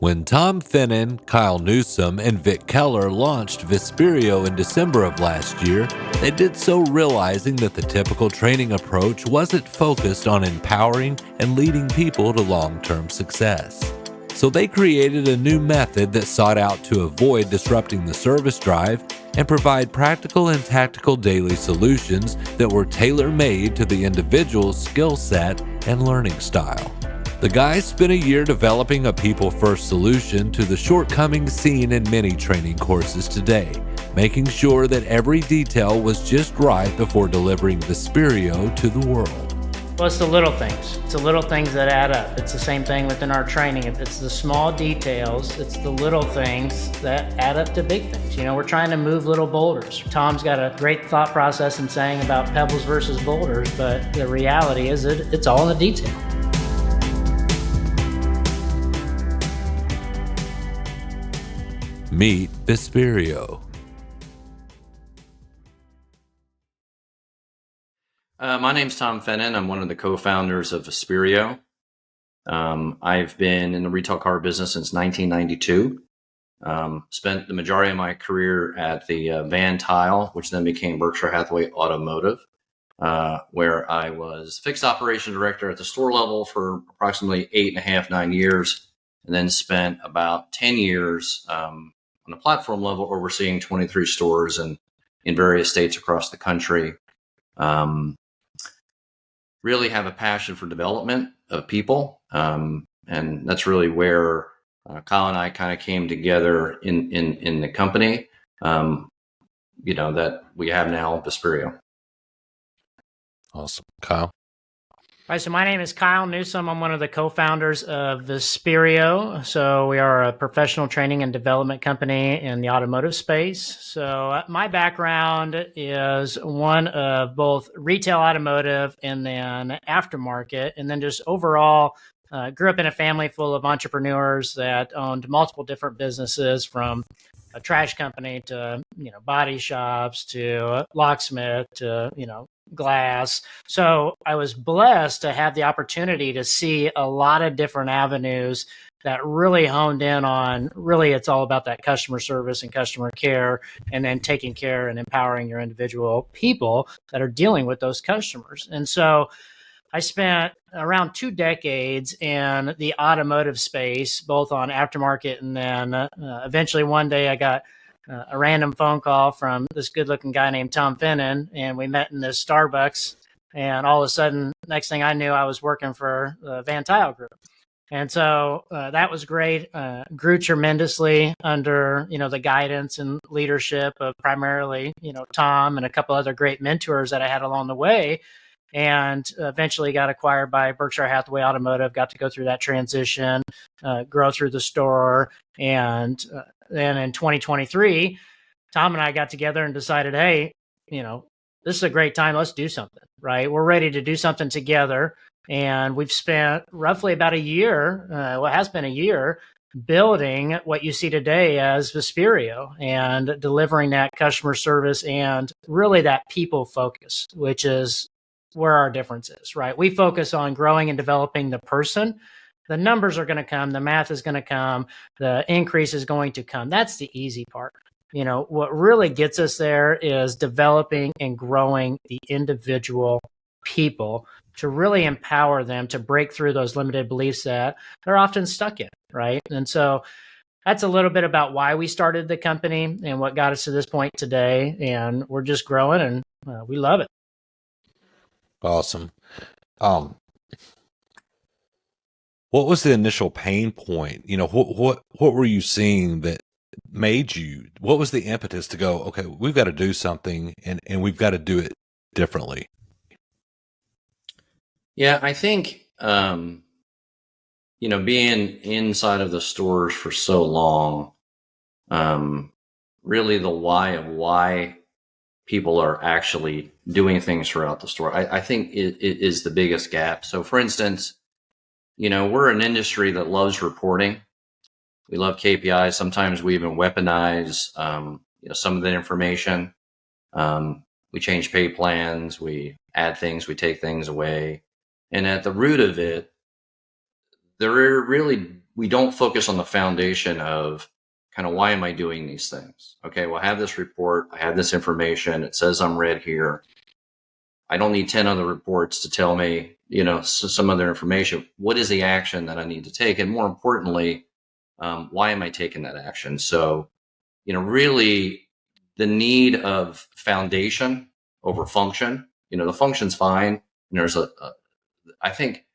When Tom Fennen, Kyle Newsom, and Vic Keller launched Visperio in December of last year, they did so realizing that the typical training approach wasn't focused on empowering and leading people to long-term success. So they created a new method that sought out to avoid disrupting the service drive and provide practical and tactical daily solutions that were tailor-made to the individual's skill set and learning style. The guys spent a year developing a people-first solution to the shortcomings seen in many training courses today, making sure that every detail was just right before delivering Visperio to the world. Well, it's the little things. It's the little things that add up. It's the same thing within our training. It's the small details. It's the little things that add up to big things. You know, we're trying to move little boulders. Tom's got a great thought process in saying about pebbles versus boulders, but the reality is it's all in the detail. Meet Visperio. My name's Tom Fennen. I'm one of the co-founders of Visperio. I've been in the retail car business since 1992. Spent the majority of my career at the Van Tile, which then became Berkshire Hathaway Automotive, where I was fixed operation director at the store level for approximately 8.5, 9 years, and then spent about 10 years on a platform level overseeing 23 stores and in various states across the country. Really have a passion for development of people. And that's really where Kyle and I kind of came together in the company, that we have now, Visperio. Awesome. Kyle? All right, so my name is Kyle Newsom. I'm one of the co-founders of Visperio. So we are a professional training and development company in the automotive space. So my background is one of both retail automotive and then aftermarket, and then just overall grew up in a family full of entrepreneurs that owned multiple different businesses, from a trash company to, body shops to locksmith to, glass. So I was blessed to have the opportunity to see a lot of different avenues that really honed in on, it's all about that customer service and customer care, and then taking care and empowering your individual people that are dealing with those customers. And so I spent around 2 decades in the automotive space, both on aftermarket, and then eventually one day I got a random phone call from this good-looking guy named Tom Fennen, and we met in this Starbucks. And all of a sudden, next thing I knew, I was working for the Van Tile Group. And so that was great. Grew tremendously under the guidance and leadership of primarily Tom and a couple other great mentors that I had along the way. And eventually got acquired by Berkshire Hathaway Automotive, got to go through that transition, grow through the store. And then in 2023, Tom and I got together and decided, hey, this is a great time. Let's do something, right? We're ready to do something together. And we've spent roughly about a year, it has been a year, building what you see today as Visperio and delivering that customer service and really that people focus, which is where our difference is, right? We focus on growing and developing the person. The numbers are going to come. The math is going to come. The increase is going to come. That's the easy part. What really gets us there is developing and growing the individual people to really empower them to break through those limited beliefs that they're often stuck in, right? And so that's a little bit about why we started the company and what got us to this point today. And we're just growing, and we love it. Awesome. What was the initial pain point? What were you seeing that made you, what was the impetus to go, okay, we've got to do something and we've got to do it differently? Yeah, I think, being inside of the stores for so long, really the why of why people are actually doing things throughout the store, I think it is the biggest gap. So for instance, we're an industry that loves reporting. We love KPIs. Sometimes we even weaponize, some of the information. We change pay plans. We add things. We take things away. And at the root of it, there really we don't focus on the foundation of kind of why am I doing these things? Okay, well, I have this report, I have this information, it says I'm red here. I don't need 10 other reports to tell me, some other information. What is the action that I need to take? And more importantly, why am I taking that action? So, really the need of foundation over function. The function's fine. And I think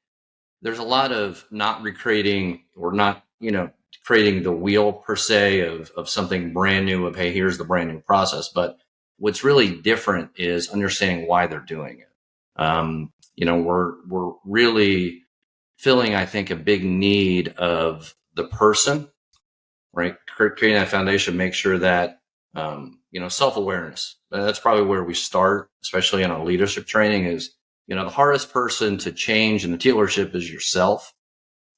there's a lot of not recreating or not, creating the wheel per se of something brand new of, hey, here's the brand new process. But what's really different is understanding why they're doing it. We're really filling, I think, a big need of the person, right? Creating that foundation, make sure that, self-awareness. That's probably where we start, especially in our leadership training is, the hardest person to change in the dealership is yourself.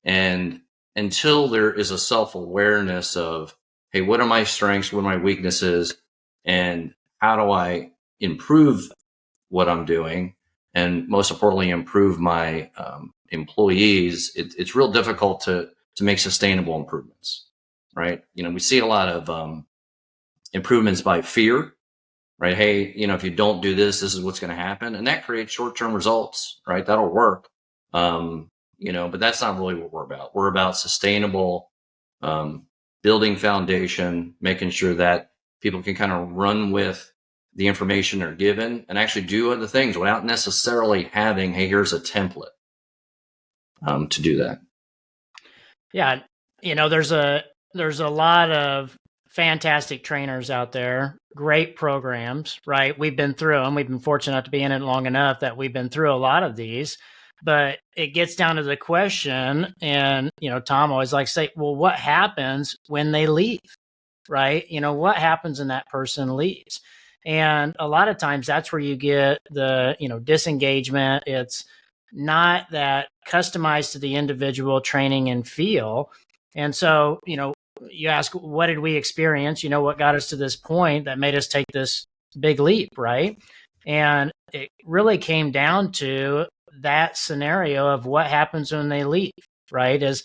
And until there is a self-awareness of, hey, what are my strengths? What are my weaknesses? And how do I improve what I'm doing? And most importantly, improve my employees. It's real difficult to make sustainable improvements, right? We see a lot of improvements by fear, right? Hey, if you don't do this, this is what's going to happen. And that creates short-term results, right? That'll work. But that's not really what we're about. We're about sustainable building foundation, making sure that people can kind of run with the information they're given and actually do other things without necessarily having, hey, here's a template to do that. Yeah. There's a lot of fantastic trainers out there, great programs, right? We've been through them. We've been fortunate enough to be in it long enough that we've been through a lot of these. But it gets down to the question, and, Tom always likes to say, well, what happens when they leave, right? What happens when that person leaves? And a lot of times that's where you get the, disengagement. It's not that customized to the individual training and feel. And so, you ask, what did we experience? What got us to this point that made us take this big leap, right? And it really came down to that scenario of what happens when they leave, right? Is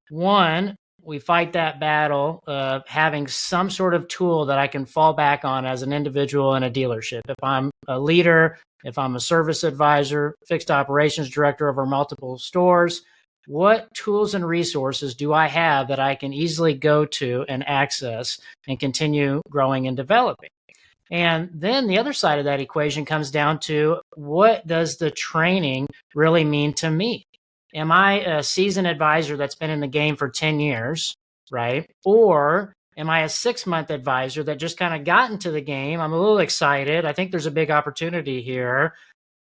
one, we fight that battle of having some sort of tool that I can fall back on as an individual in a dealership. If I'm a leader, if I'm a service advisor, fixed operations director over multiple stores, what tools and resources do I have that I can easily go to and access and continue growing and developing? And then the other side of that equation comes down to, what does the training really mean to me? Am I a seasoned advisor that's been in the game for 10 years, right? Or am I a 6-month advisor that just kind of got into the game? I'm a little excited. I think there's a big opportunity here.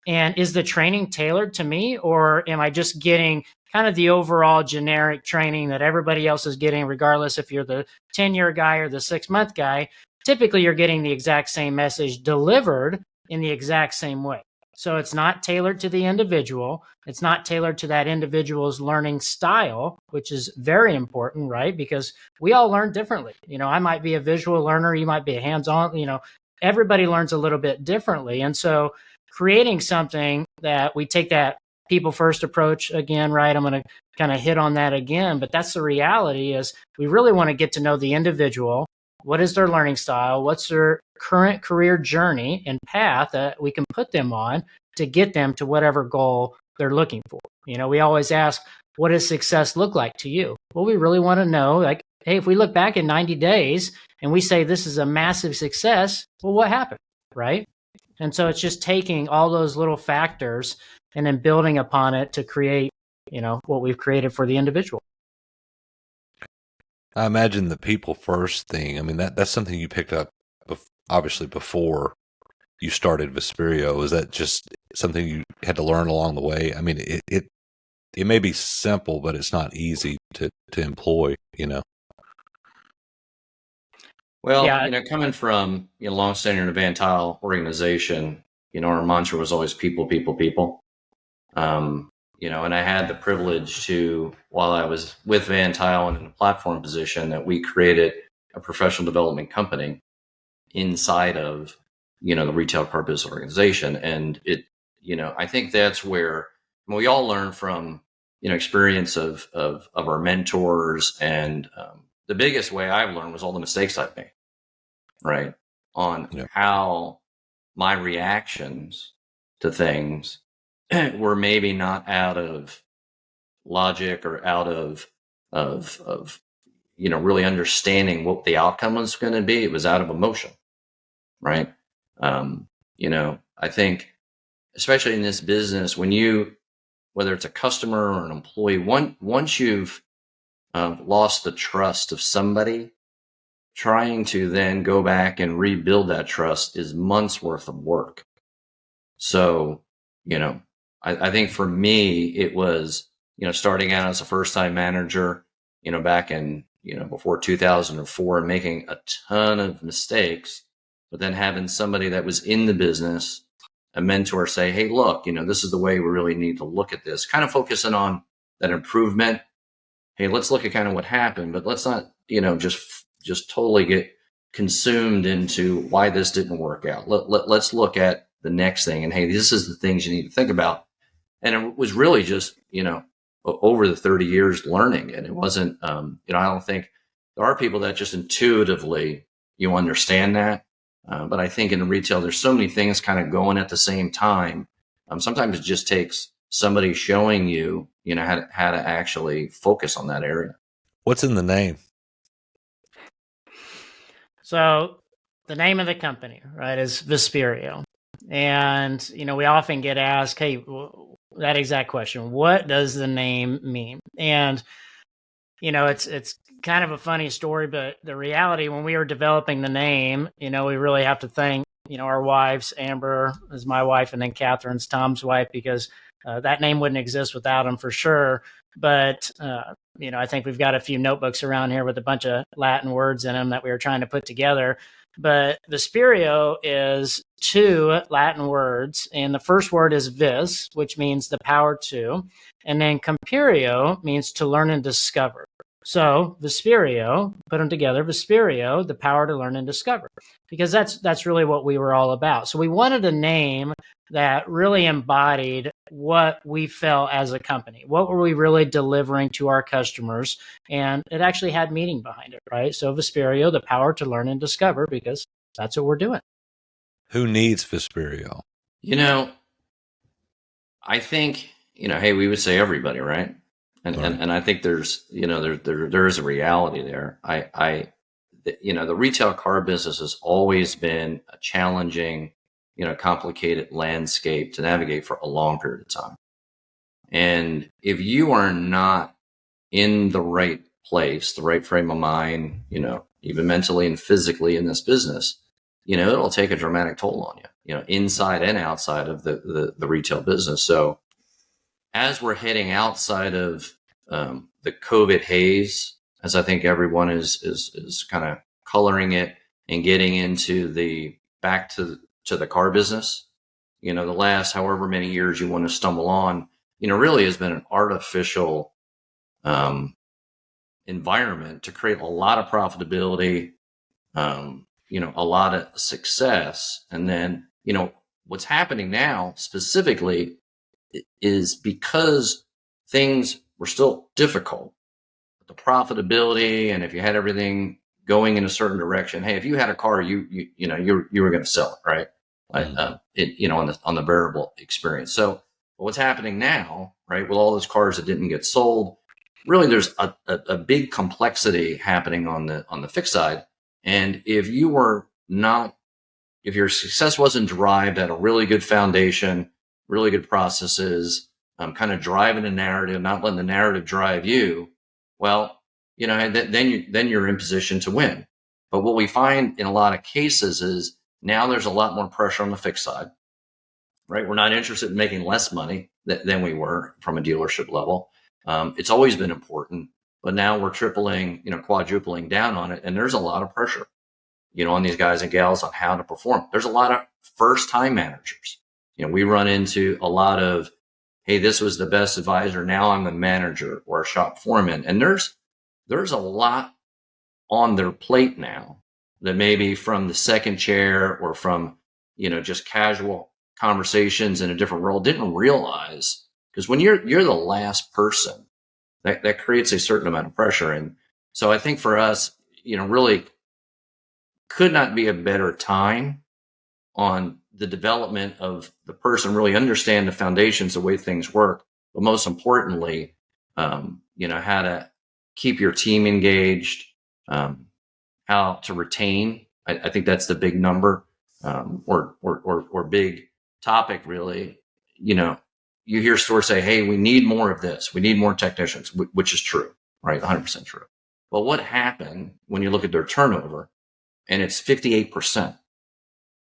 And is the training tailored to me, or am I just getting kind of the overall generic training that everybody else is getting, regardless if you're the 10-year guy or the 6-month guy? Typically, you're getting the exact same message delivered in the exact same way. So it's not tailored to the individual. It's not tailored to that individual's learning style, which is very important, right? Because we all learn differently. I might be a visual learner. You might be a hands-on, everybody learns a little bit differently. And so creating something that we take that people first approach again, right? I'm going to kind of hit on that again, but that's the reality, is we really want to get to know the individual. What is their learning style? What's their current career journey and path that we can put them on to get them to whatever goal they're looking for? We always ask, what does success look like to you? Well, we really want to know, like, hey, if we look back in 90 days and we say this is a massive success, well, what happened, right? And so it's just taking all those little factors and then building upon it to create, what we've created for the individual. I imagine the people first thing. I mean, that's something you picked up, obviously, before you started Visperio. Is that just something you had to learn along the way? I mean, it may be simple, but it's not easy to employ. Well, Yeah. Coming from long-standing Van Tile organization, our mantra was always people, people, people. And I had the privilege to, while I was with Van Tile and in a platform position, that we created a professional development company inside of, the retail car business organization. And I think that's where we all learn from, experience of our mentors. And the biggest way I've learned was all the mistakes I've made, right? On how my reactions to things were maybe not out of logic or out of really understanding what the outcome was going to be. It was out of emotion, right? I think, especially in this business, whether it's a customer or an employee, once you've lost the trust of somebody, trying to then go back and rebuild that trust is months worth of work. So, I think for me, it was, starting out as a first-time manager, back in, before 2004, and making a ton of mistakes, but then having somebody that was in the business, a mentor, say, hey, look, this is the way we really need to look at this, kind of focusing on that improvement. Hey, let's look at kind of what happened, but let's not, just totally get consumed into why this didn't work out. Let's look at the next thing. And hey, this is the things you need to think about. And it was really just, over the 30 years learning. And it wasn't, I don't think there are people that just intuitively, understand that. But I think in retail, there's so many things kind of going at the same time. Sometimes it just takes somebody showing you, how to actually focus on that area. What's in the name? So the name of the company, right, is Visperio. And, we often get asked, hey, that exact question, what does the name mean? And, it's kind of a funny story, but the reality, when we were developing the name, we really have to thank, our wives. Amber is my wife, and then Catherine's Tom's wife, because that name wouldn't exist without them for sure. But, I think we've got a few notebooks around here with a bunch of Latin words in them that we were trying to put together. But Visperio is two Latin words, and the first word is vis, which means the power to, and then comperio means to learn and discover. So Visperio, put them together, Visperio, the power to learn and discover, because that's really what we were all about. So we wanted a name that really embodied what we felt as a company. What were we really delivering to our customers? And it actually had meaning behind it, right? So Visperio, the power to learn and discover, because that's what we're doing. Who needs Visperio? I think, hey, we would say everybody, right? And I think there's, there is a reality there. The retail car business has always been a challenging, complicated landscape to navigate for a long period of time. And if you are not in the right place, the right frame of mind, even mentally and physically in this business, it'll take a dramatic toll on you, inside and outside of the retail business. So as we're heading outside of the COVID haze, as I think everyone is kind of coloring it and getting into back to the car business, the last however many years you want to stumble on, really has been an artificial environment to create a lot of profitability, a lot of success. And then, what's happening now specifically is because things were still difficult, the profitability, and if you had everything going in a certain direction, hey, if you had a car, you were going to sell it, right? On the variable experience. So what's happening now, right, with all those cars that didn't get sold, really there's a big complexity happening on the fixed side. And if your success wasn't derived at a really good foundation, really good processes, kind of driving a narrative, not letting the narrative drive you, well, then you're in position to win. But what we find in a lot of cases is now there's a lot more pressure on the fixed side, right? We're not interested in making less money than we were from a dealership level. It's always been important, but now we're tripling, quadrupling down on it. And there's a lot of pressure, on these guys and gals on how to perform. There's a lot of first-time managers. We run into a lot of, hey, this was the best advisor, now I'm a manager or a shop foreman. And there's a lot on their plate now that maybe from the second chair or from, just casual conversations in a different role didn't realize Because when you're the last person, that creates a certain amount of pressure. And so I think for us, really could not be a better time on the development of the person, really understand the foundations, the way things work, but most importantly, how to keep your team engaged, how to retain. I think that's the big number, or big topic, really. You hear stores say, hey, we need more of this. We need more technicians, which is true, right? 100% true. But what happened when you look at their turnover and it's 58%?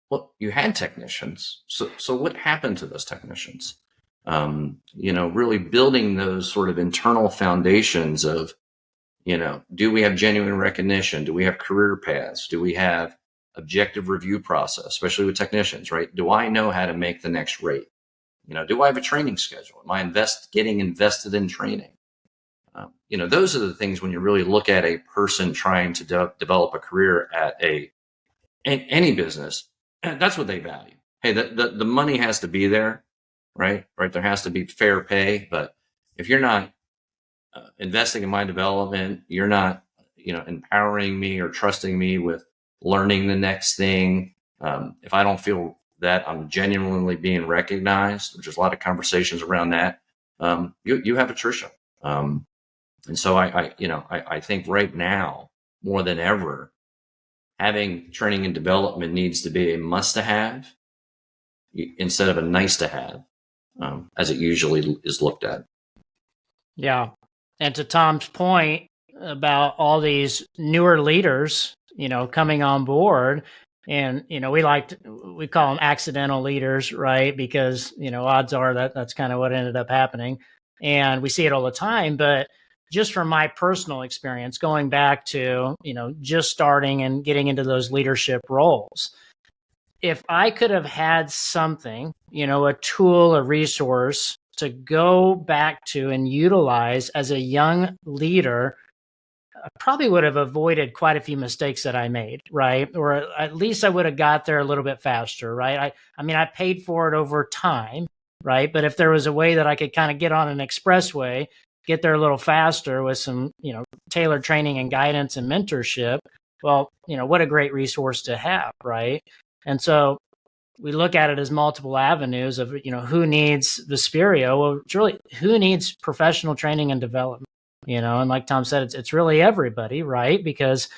Well, you had technicians. So what happened to those technicians? Really building those sort of internal foundations of, do we have genuine recognition? Do we have career paths? Do we have objective review process, especially with technicians, right? Do I know how to make the next rate? Do I have a training schedule? Am I getting invested in training? Those are the things when you really look at a person trying to develop a career at any business, that's what they value. Hey, the money has to be there, right? There has to be fair pay, but if you're not investing in my development, you're not, empowering me or trusting me with learning the next thing. If I don't feel that I'm genuinely being recognized, which is a lot of conversations around that, you have attrition. And so I think right now more than ever, having training and development needs to be a must-to-have instead of a nice-to-have, as it usually is looked at. Yeah. And to Tom's point about all these newer leaders, coming on board, and, we call them accidental leaders, right? Because, odds are that's kind of what ended up happening. And we see it all the time. But just from my personal experience, going back to, just starting and getting into those leadership roles, if I could have had something, a tool, a resource to go back to and utilize as a young leader, I probably would have avoided quite a few mistakes that I made, right? Or at least I would have got there a little bit faster, right? I paid for it over time, right? But if there was a way that I could kind of get on an expressway, get there a little faster with some, tailored training and guidance and mentorship, well, what a great resource to have, right? And so we look at it as multiple avenues of, who needs Visperio? Well, it's really who needs professional training and development, and like Tom said, it's really everybody, right? Because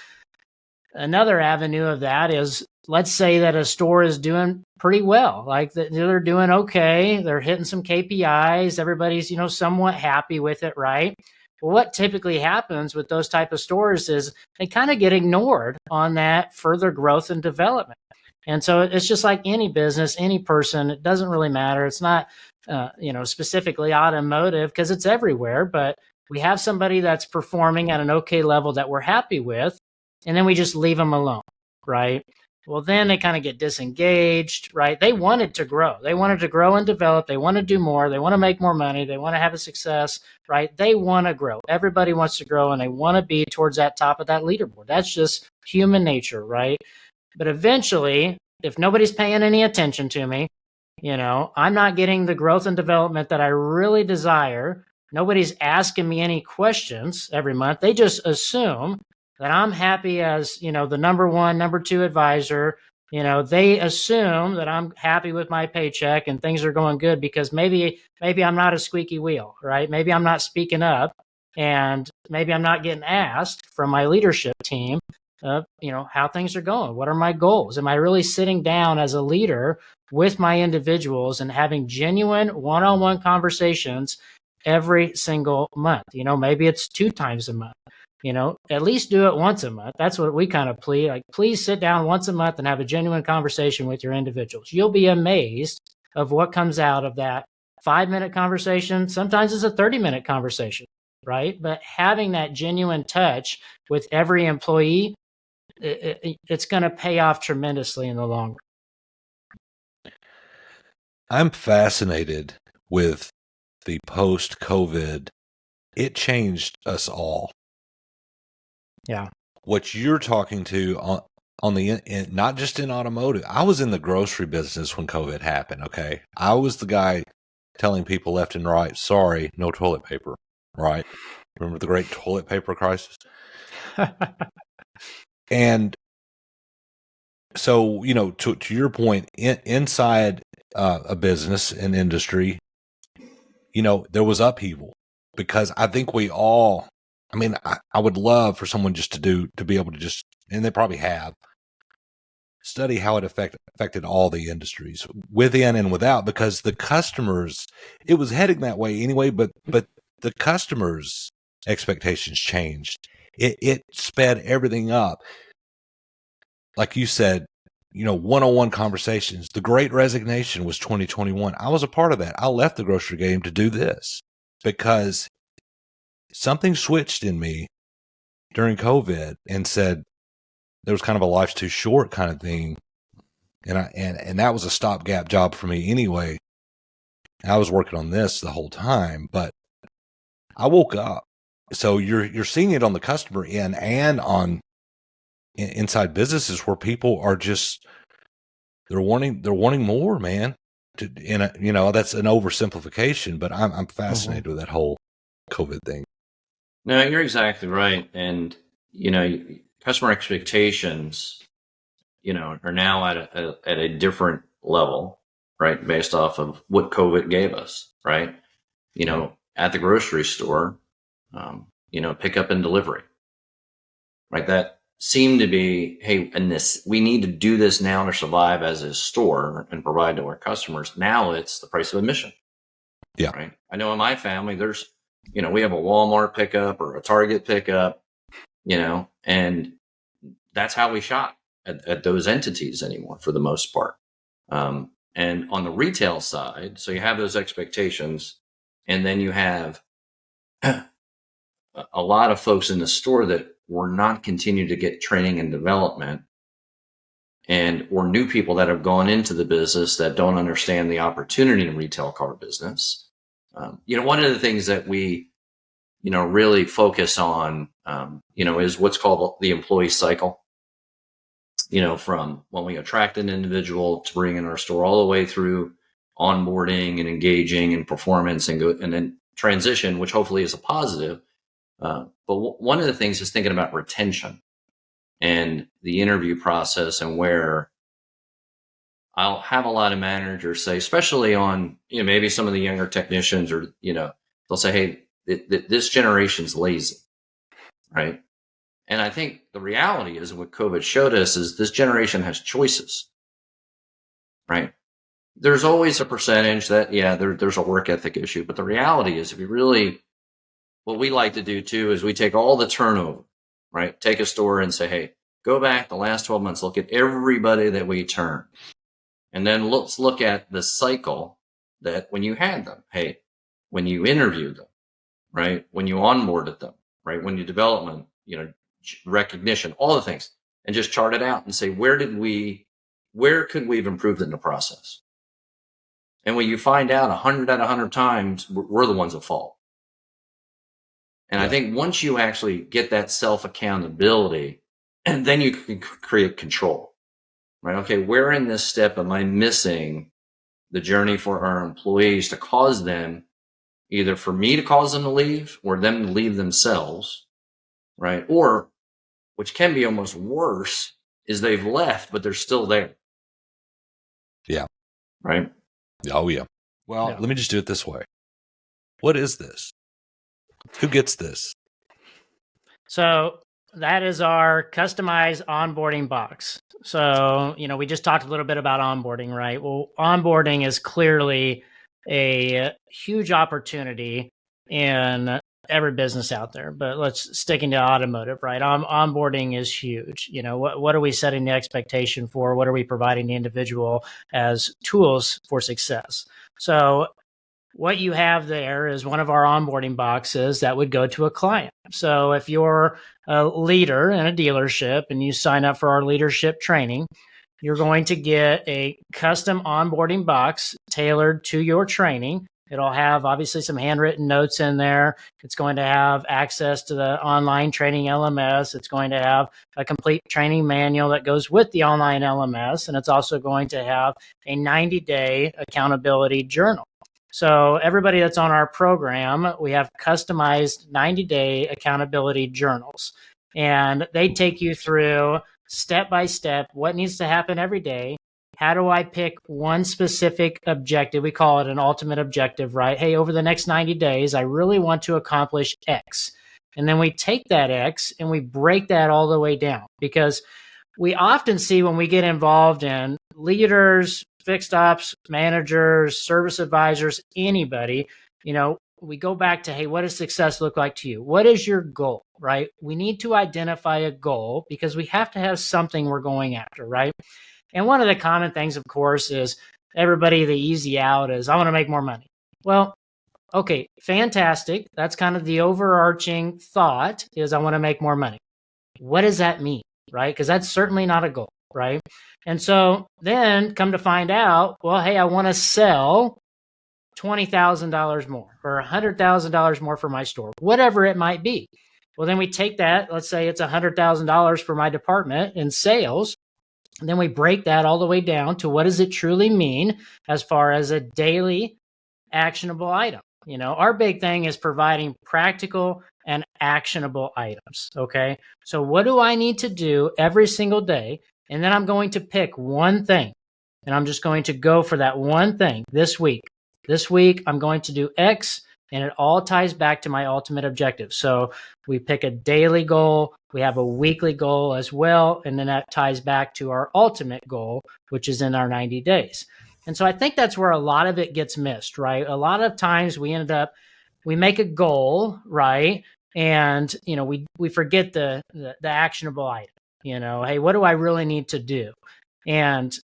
another avenue of that is, let's say that a store is doing pretty well, like they're doing okay, they're hitting some KPIs, everybody's, somewhat happy with it, right? Well, what typically happens with those type of stores is they kind of get ignored on that further growth and development. And so it's just like any business, any person, it doesn't really matter. It's not, specifically automotive, because it's everywhere, but we have somebody that's performing at an okay level that we're happy with, and then we just leave them alone, right? Well, then they kind of get disengaged, right? They wanted to grow. They wanted to grow and develop. They want to do more. They want to make more money. They want to have a success, right? They want to grow. Everybody wants to grow, and they want to be towards that top of that leaderboard. That's just human nature, right? But eventually, if nobody's paying any attention to me, I'm not getting the growth and development that I really desire. Nobody's asking me any questions every month. They just assume that I'm happy as, the number one, number two advisor. They assume that I'm happy with my paycheck and things are going good because maybe I'm not a squeaky wheel, right? Maybe I'm not speaking up, and maybe I'm not getting asked from my leadership team, how things are going. What are my goals? Am I really sitting down as a leader with my individuals and having genuine one-on-one conversations every single month? Maybe it's 2 times a month. At least do it once a month. That's what we kind of plead. Like, please sit down once a month and have a genuine conversation with your individuals. You'll be amazed of what comes out of that 5-minute conversation. Sometimes it's a 30-minute conversation, right? But having that genuine touch with every employee, it's going to pay off tremendously in the long run. I'm fascinated with the post-COVID. It changed us all. Yeah. What you're talking to on the not just in automotive. I was in the grocery business when COVID happened. Okay, I was the guy telling people left and right, sorry, no toilet paper, right? Remember the great toilet paper crisis? And so, to your point, inside a business and industry, there was upheaval because I think we all, I would love for someone to be able to just, and they probably have, study how it affected all the industries within and without, because the customers, it was heading that way anyway, but the customers' expectations changed. It sped everything up. Like you said, one-on-one conversations. The Great Resignation was 2021. I was a part of that. I left the grocery game to do this because something switched in me during COVID and said there was kind of a life's too short kind of thing. And that was a stopgap job for me anyway. I was working on this the whole time, but I woke up. So you're seeing it on the customer end and on inside businesses where people are just, they're wanting more, man. That's an oversimplification, but I'm fascinated with that whole COVID thing. No, you're exactly right. And, customer expectations, are now at a different level, right? Based off of what COVID gave us, right? At the grocery store, pickup and delivery, right? That seemed to be, hey, and we need to do this now to survive as a store and provide to our customers. Now it's the price of admission. Yeah. Right. I know in my family, there's, we have a Walmart pickup or a Target pickup, and that's how we shop at those entities anymore for the most part. And on the retail side, so you have those expectations, and then you have a lot of folks in the store that were not continue to get training and development, or new people that have gone into the business that don't understand the opportunity in retail car business. One of the things that we, really focus on, is what's called the employee cycle. From when we attract an individual to bring in our store all the way through onboarding and engaging and performance and then transition, which hopefully is a positive. But one of the things is thinking about retention and the interview process, and where I'll have a lot of managers say, especially on, maybe some of the younger technicians, or, they'll say, hey, this generation's lazy, right? And I think the reality is, what COVID showed us is this generation has choices, right? There's always a percentage that, there's a work ethic issue. But the reality is, what we like to do too is we take all the turnover, right? Take a store and say, hey, go back the last 12 months, look at everybody that we turned. And then let's look at the cycle that when you had them, hey, when you interviewed them, right? When you onboarded them, right? When you development, recognition, all the things, and just chart it out and say, where could we have improved in the process? And when you find out 100 out of 100 times, we're the ones at fault. And I think once you actually get that self-accountability, and then you can create control, right? Okay, where in this step am I missing the journey for our employees to cause them, either for me to cause them to leave or them to leave themselves, right? Or, which can be almost worse, is they've left, but they're still there. Yeah. Right? Oh, yeah. Well, let me just do it this way. What is this? Who gets this? So that is our customized onboarding box. So, we just talked a little bit about onboarding, right? Well, onboarding is clearly a huge opportunity in every business out there, but let's stick into automotive, right? Onboarding is huge. What are we setting the expectation for? What are we providing the individual as tools for success? So what you have there is one of our onboarding boxes that would go to a client. So if you're a leader in a dealership and you sign up for our leadership training, you're going to get a custom onboarding box tailored to your training. It'll have obviously some handwritten notes in there. It's going to have access to the online training LMS. It's going to have a complete training manual that goes with the online LMS. And it's also going to have a 90-day accountability journal. So everybody that's on our program, we have customized 90-day accountability journals. And they take you through step by step what needs to happen every day. How do I pick one specific objective? We call it an ultimate objective, right? Hey, over the next 90 days, I really want to accomplish X. And then we take that X and we break that all the way down, because we often see when we get involved in leaders, fixed ops managers, service advisors, anybody, we go back to, hey, what does success look like to you? What is your goal, right? We need to identify a goal because we have to have something we're going after, right? And one of the common things, of course, is everybody, the easy out is, I want to make more money. Well, okay, fantastic. That's kind of the overarching thought, is I want to make more money. What does that mean, right? Because that's certainly not a goal, right? And so then come to find out, well, hey, I want to sell $20,000 more or $100,000 more for my store, whatever it might be. Well, then we take that, let's say it's $100,000 for my department in sales. And then we break that all the way down to what does it truly mean as far as a daily actionable item. Our big thing is providing practical and actionable items. Okay. So what do I need to do every single day? And then I'm going to pick one thing and I'm just going to go for that one thing this week. This week, I'm going to do X, and it all ties back to my ultimate objective. So we pick a daily goal. We have a weekly goal as well. And then that ties back to our ultimate goal, which is in our 90 days. And so I think that's where a lot of it gets missed, right? A lot of times we make a goal, right? And, we forget the actionable item, hey, what do I really need to do? And,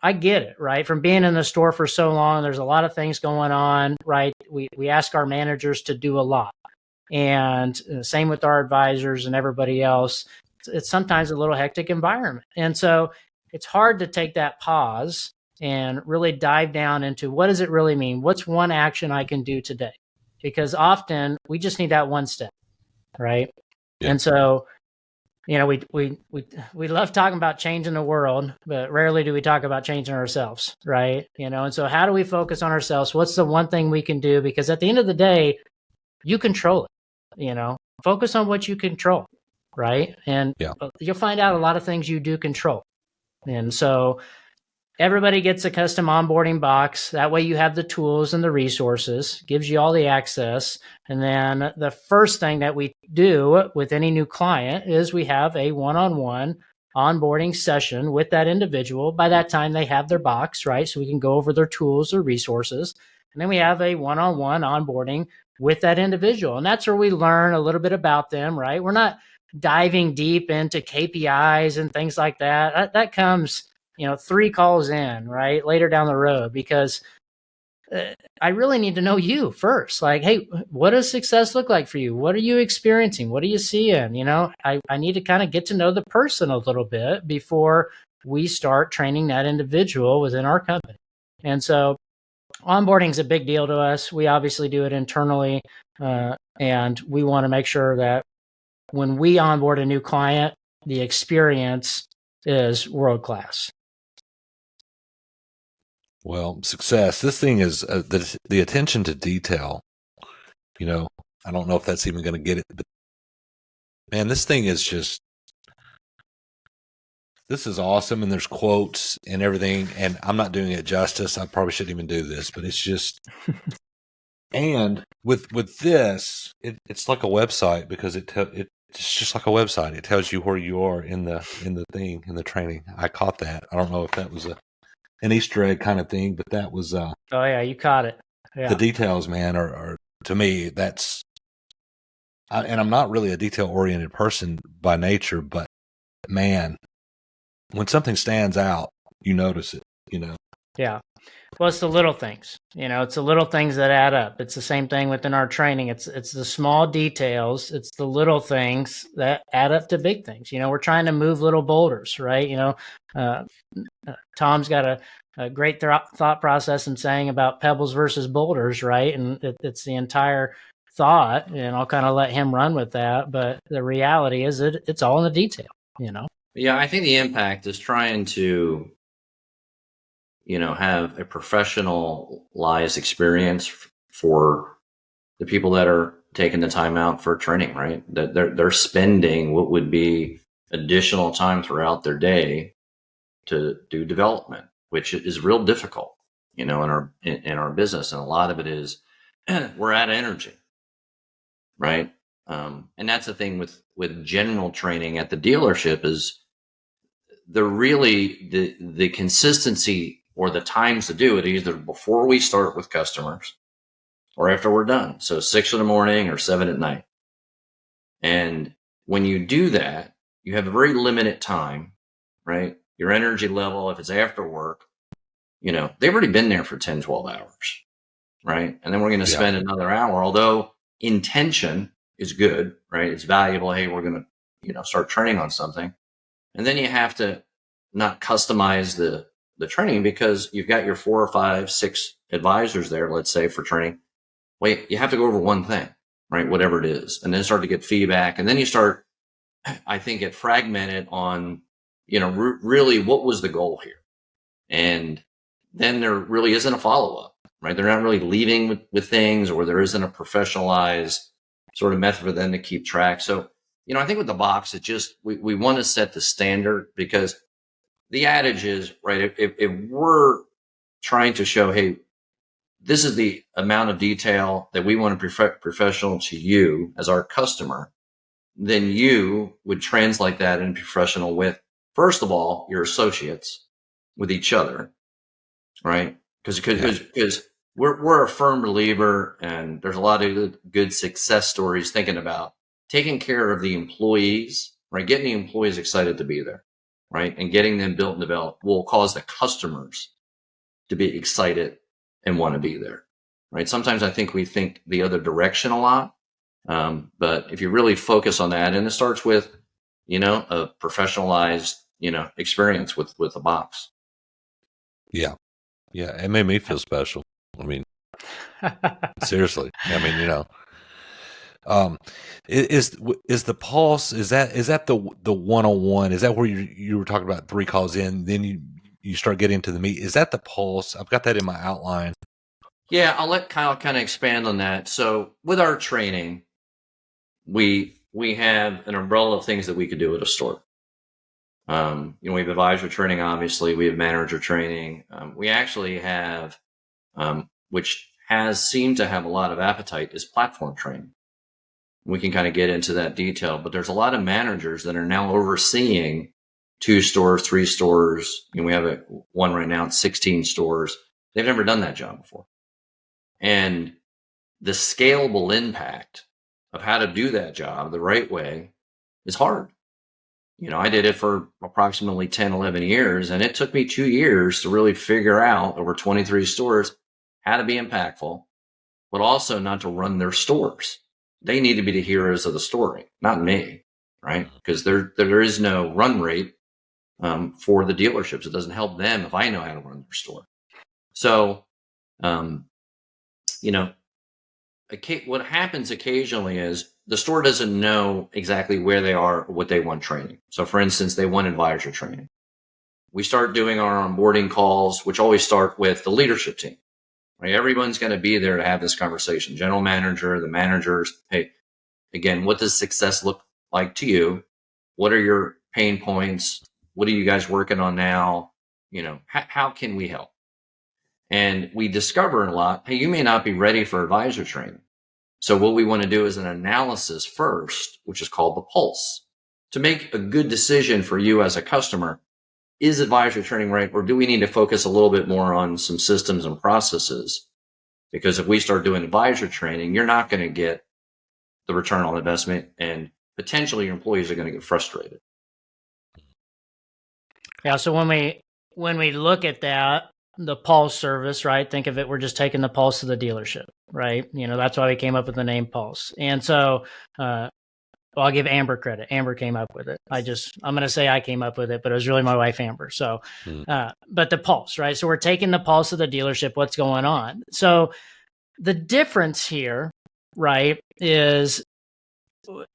I get it, right? From being in the store for so long, there's a lot of things going on, right? We ask our managers to do a lot. And same with our advisors and everybody else. It's sometimes a little hectic environment. And so it's hard to take that pause and really dive down into what does it really mean? What's one action I can do today? Because often we just need that one step, right? Yeah. And so, we love talking about changing the world, but rarely do we talk about changing ourselves, right? And so how do we focus on ourselves? What's the one thing we can do? Because at the end of the day, you control it, focus on what you control, right? And you'll find out a lot of things you do control. And so everybody gets a custom onboarding box. That way you have the tools and the resources, gives you all the access. And then the first thing that we do with any new client is we have a one-on-one onboarding session with that individual. By that time, they have their box, right? So we can go over their tools or resources. And then we have a one-on-one onboarding with that individual. And that's where we learn a little bit about them, right? We're not diving deep into KPIs and things like that. That comes 3 calls in, right, later down the road, because I really need to know you first. Like, hey, what does success look like for you? What are you experiencing? What are you seeing? I need to kind of get to know the person a little bit before we start training that individual within our company. And so onboarding is a big deal to us. We obviously do it internally, and we want to make sure that when we onboard a new client, the experience is world-class. Well, success. This thing is the attention to detail. I don't know if that's even going to get it, but man, this thing is just, this is awesome. And there's quotes and everything. And I'm not doing it justice. I probably shouldn't even do this, but it's just, and with this, it's like a website, because it's just like a website. It tells you where you are in the in the training. I caught that. I don't know if that was an Easter egg kind of thing, but that was oh yeah, you caught it. Yeah. The details, man, are to me, and I'm not really a detail oriented person by nature, but man, when something stands out, you notice it. Yeah. Well, it's the little things. It's the little things that add up. It's the same thing within our training. It's the small details. It's the little things that add up to big things. We're trying to move little boulders, right? Tom's got a great thought process in saying about pebbles versus boulders, right? And it's the entire thought, and I'll kind of let him run with that. But the reality is it's all in the detail, Yeah, I think the impact is trying to have a professionalized experience for the people that are taking the time out for training, right? That they're spending what would be additional time throughout their day to do development, which is real difficult, in our business. And a lot of it is we're out of energy, right? And that's the thing with general training at the dealership is the consistency or the times to do it either before we start with customers or after we're done. So 6 in the morning or 7 at night. And when you do that, you have a very limited time, right? Your energy level, if it's after work, they've already been there for 10, 12 hours, right? And then we're going to spend another hour, although intention is good, right? It's valuable. Hey, we're going to, start training on something. And then you have to not customize the training because you've got your 4 or 5, 6 advisors there, let's say, for training. Wait, you have to go over one thing, right? Whatever it is, and then start to get feedback. And then you start, I think, get fragmented on, really what was the goal here? And then there really isn't a follow-up, right? They're not really leaving with things, or there isn't a professionalized sort of method for them to keep track. So, I think with the box, it just, we want to set the standard because the adage is, right, if we're trying to show, hey, this is the amount of detail that we want to professional to you as our customer, then you would translate that in professional with, first of all, your associates, with each other, right? Because we're a firm believer, and there's a lot of good success stories thinking about taking care of the employees, right? Getting the employees excited to be there, right? And getting them built and developed will cause the customers to be excited and want to be there, right? Sometimes I think we think the other direction a lot. But if you really focus on that, and it starts with, a professionalized, experience with a box. Yeah. Yeah. It made me feel special. I mean, seriously. I mean, is the pulse, is that the 101? Is that where you were talking about 3 calls in, then you start getting to the meat? Is that the pulse? I've got that in my outline. Yeah, I'll let Kyle kind of expand on that. So with our training, we have an umbrella of things that we could do at a store. We have advisor training, obviously. We have manager training. We actually have, which has seemed to have a lot of appetite, is platform training. We can kind of get into that detail, but there's a lot of managers that are now overseeing 2 stores, 3 stores. We have one right now at 16 stores. They've never done that job before. And the scalable impact of how to do that job the right way is hard. I did it for approximately 10, 11 years, and it took me 2 years to really figure out, over 23 stores, how to be impactful, but also not to run their stores. They need to be the heroes of the story, not me, right? Because there is no run rate for the dealerships. It doesn't help them if I know how to run their store. So, what happens occasionally is the store doesn't know exactly where they are or what they want training. So, for instance, they want advisor training. We start doing our onboarding calls, which always start with the leadership team. Right? Everyone's going to be there to have this conversation. General manager, the managers. Hey, again, what does success look like to you? What are your pain points? What are you guys working on now? How can we help? And we discover a lot, hey, you may not be ready for advisor training. So what we want to do is an analysis first, which is called the pulse, to make a good decision for you as a customer. Is advisor training right? Or do we need to focus a little bit more on some systems and processes? Because if we start doing advisor training, you're not going to get the return on investment, and potentially your employees are going to get frustrated. Yeah. So when we look at that, the pulse service, right? Think of it, we're just taking the pulse of the dealership, right? That's why we came up with the name Pulse. And so, I'll give Amber credit. Amber came up with it. I'm going to say I came up with it, but it was really my wife, Amber. So, but the pulse, right? So we're taking the pulse of the dealership, what's going on. So the difference here, right, is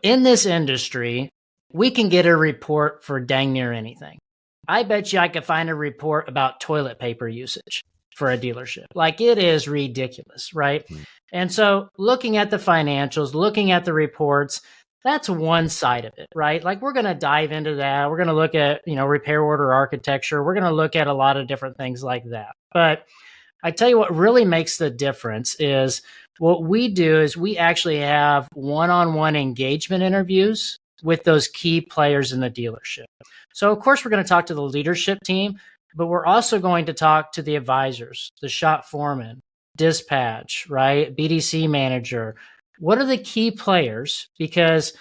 in this industry, we can get a report for dang near anything. I bet you I could find a report about toilet paper usage for a dealership. Like, it is ridiculous, right? And so looking at the financials, looking at the reports, that's one side of it, right? Like, we're going to dive into that. We're going to look at, repair order architecture. We're going to look at a lot of different things like that. But I tell you what really makes the difference is what we do is we actually have one-on-one engagement interviews with those key players in the dealership. So of course we're going to talk to the leadership team, but we're also going to talk to the advisors, the shop foreman, dispatch, right? BDC manager. What are the key players? Because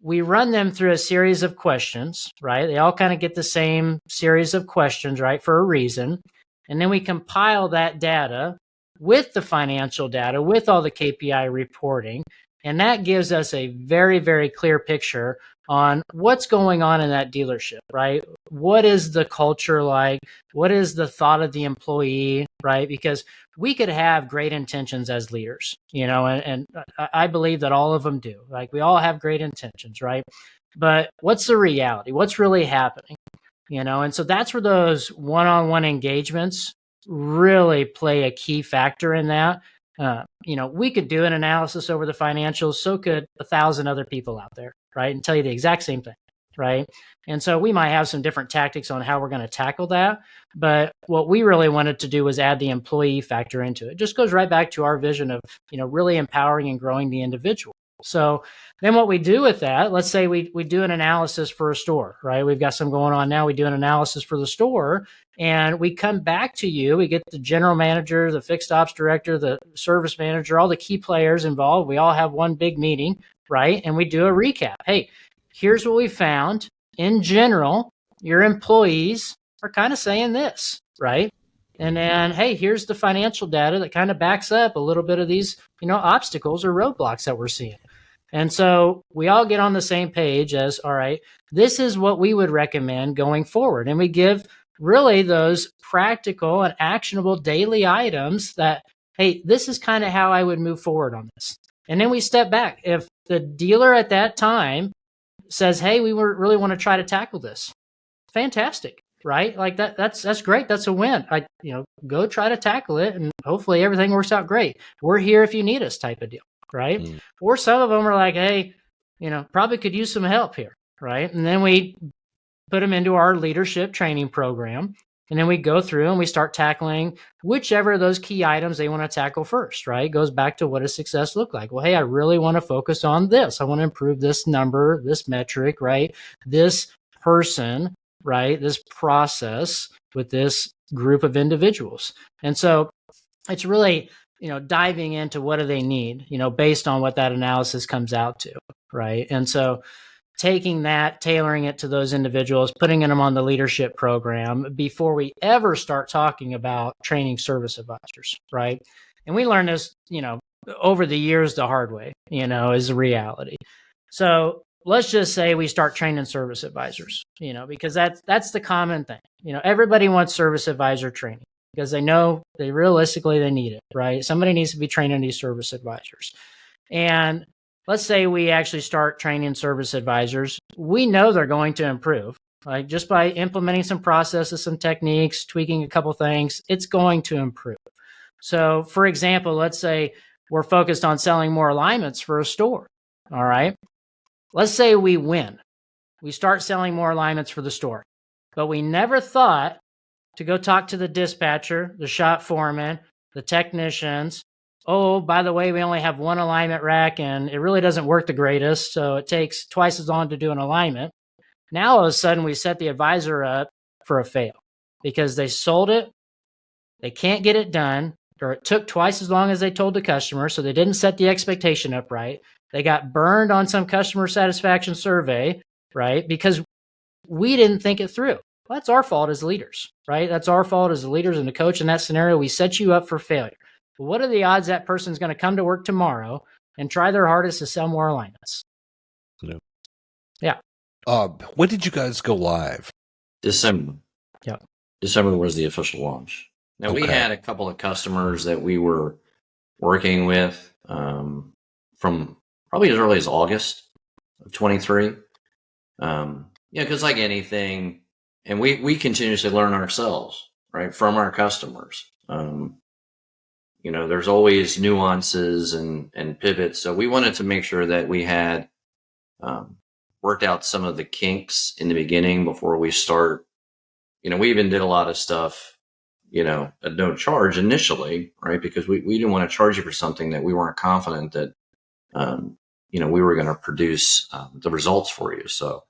we run them through a series of questions, right? They all kind of get the same series of questions, right? For a reason. And then we compile that data with the financial data, with all the KPI reporting. And that gives us a very, very clear picture on what's going on in that dealership, right? What is the culture like? What is the thought of the employee, right? Because we could have great intentions as leaders, and I believe that all of them do. Like, we all have great intentions, right? But what's the reality? What's really happening? And so that's where those one-on-one engagements really play a key factor in that. We could do an analysis over the financials, so could 1,000 other people out there, right? And tell you the exact same thing, right? And so we might have some different tactics on how we're going to tackle that. But what we really wanted to do was add the employee factor into it. It just goes right back to our vision of, really empowering and growing the individual. So then what we do with that, let's say we do an analysis for a store, right? We've got some going on now. We do an analysis for the store and we come back to you. We get the general manager, the fixed ops director, the service manager, all the key players involved. We all have one big meeting, right? And we do a recap. Hey, here's what we found. In general, your employees are kind of saying this, right? And then, hey, here's the financial data that kind of backs up a little bit of these, obstacles or roadblocks that we're seeing. And so we all get on the same page as, all right, this is what we would recommend going forward. And we give really those practical and actionable daily items that, hey, this is kind of how I would move forward on this. And then we step back. If the dealer at that time says, hey, we really want to try to tackle this, fantastic, right? Like that's great. That's a win. Go try to tackle it and hopefully everything works out great. We're here if you need us type of deal. Right. Or some of them are like, hey, probably could use some help here. Right. And then we put them into our leadership training program. And then we go through and we start tackling whichever of those key items they want to tackle first. Right. It goes back to what does success look like? Well, hey, I really want to focus on this. I want to improve this number, this metric, right? This person, right? This process with this group of individuals. And so it's really, diving into what do they need, based on what that analysis comes out to, right? And so taking that, tailoring it to those individuals, putting them on the leadership program before we ever start talking about training service advisors, right? And we learned this, over the years the hard way, is a reality. So let's just say we start training service advisors, because that's the common thing. Everybody wants service advisor training, because they know they need it, right? Somebody needs to be training these service advisors. And let's say we actually start training service advisors. We know they're going to improve, like just by implementing some processes, some techniques, tweaking a couple things, it's going to improve. So for example, let's say we're focused on selling more alignments for a store. All right. Let's say we win. We start selling more alignments for the store, but we never thought to go talk to the dispatcher, the shop foreman, the technicians. Oh, by the way, we only have one alignment rack and it really doesn't work the greatest. So it takes twice as long to do an alignment. Now, all of a sudden, we set the advisor up for a fail because they sold it. They can't get it done, or it took twice as long as they told the customer. So they didn't set the expectation up right. They got burned on some customer satisfaction survey, right? Because we didn't think it through. Well, that's our fault as leaders, right? That's our fault as the leaders and the coach in that scenario. We set you up for failure. What are the odds that person's going to come to work tomorrow and try their hardest to sell more alignments? No. Yeah. When did you guys go live? December. Yeah. December was the official launch. Now, we had a couple of customers that we were working with from probably as early as August of 23. Because like anything, and we continuously learn ourselves, right, from our customers. There's always nuances and pivots. So we wanted to make sure that we had worked out some of the kinks in the beginning before we start. We even did a lot of stuff, at no charge initially, right? Because we didn't want to charge you for something that we weren't confident that, we were going to produce the results for you. So,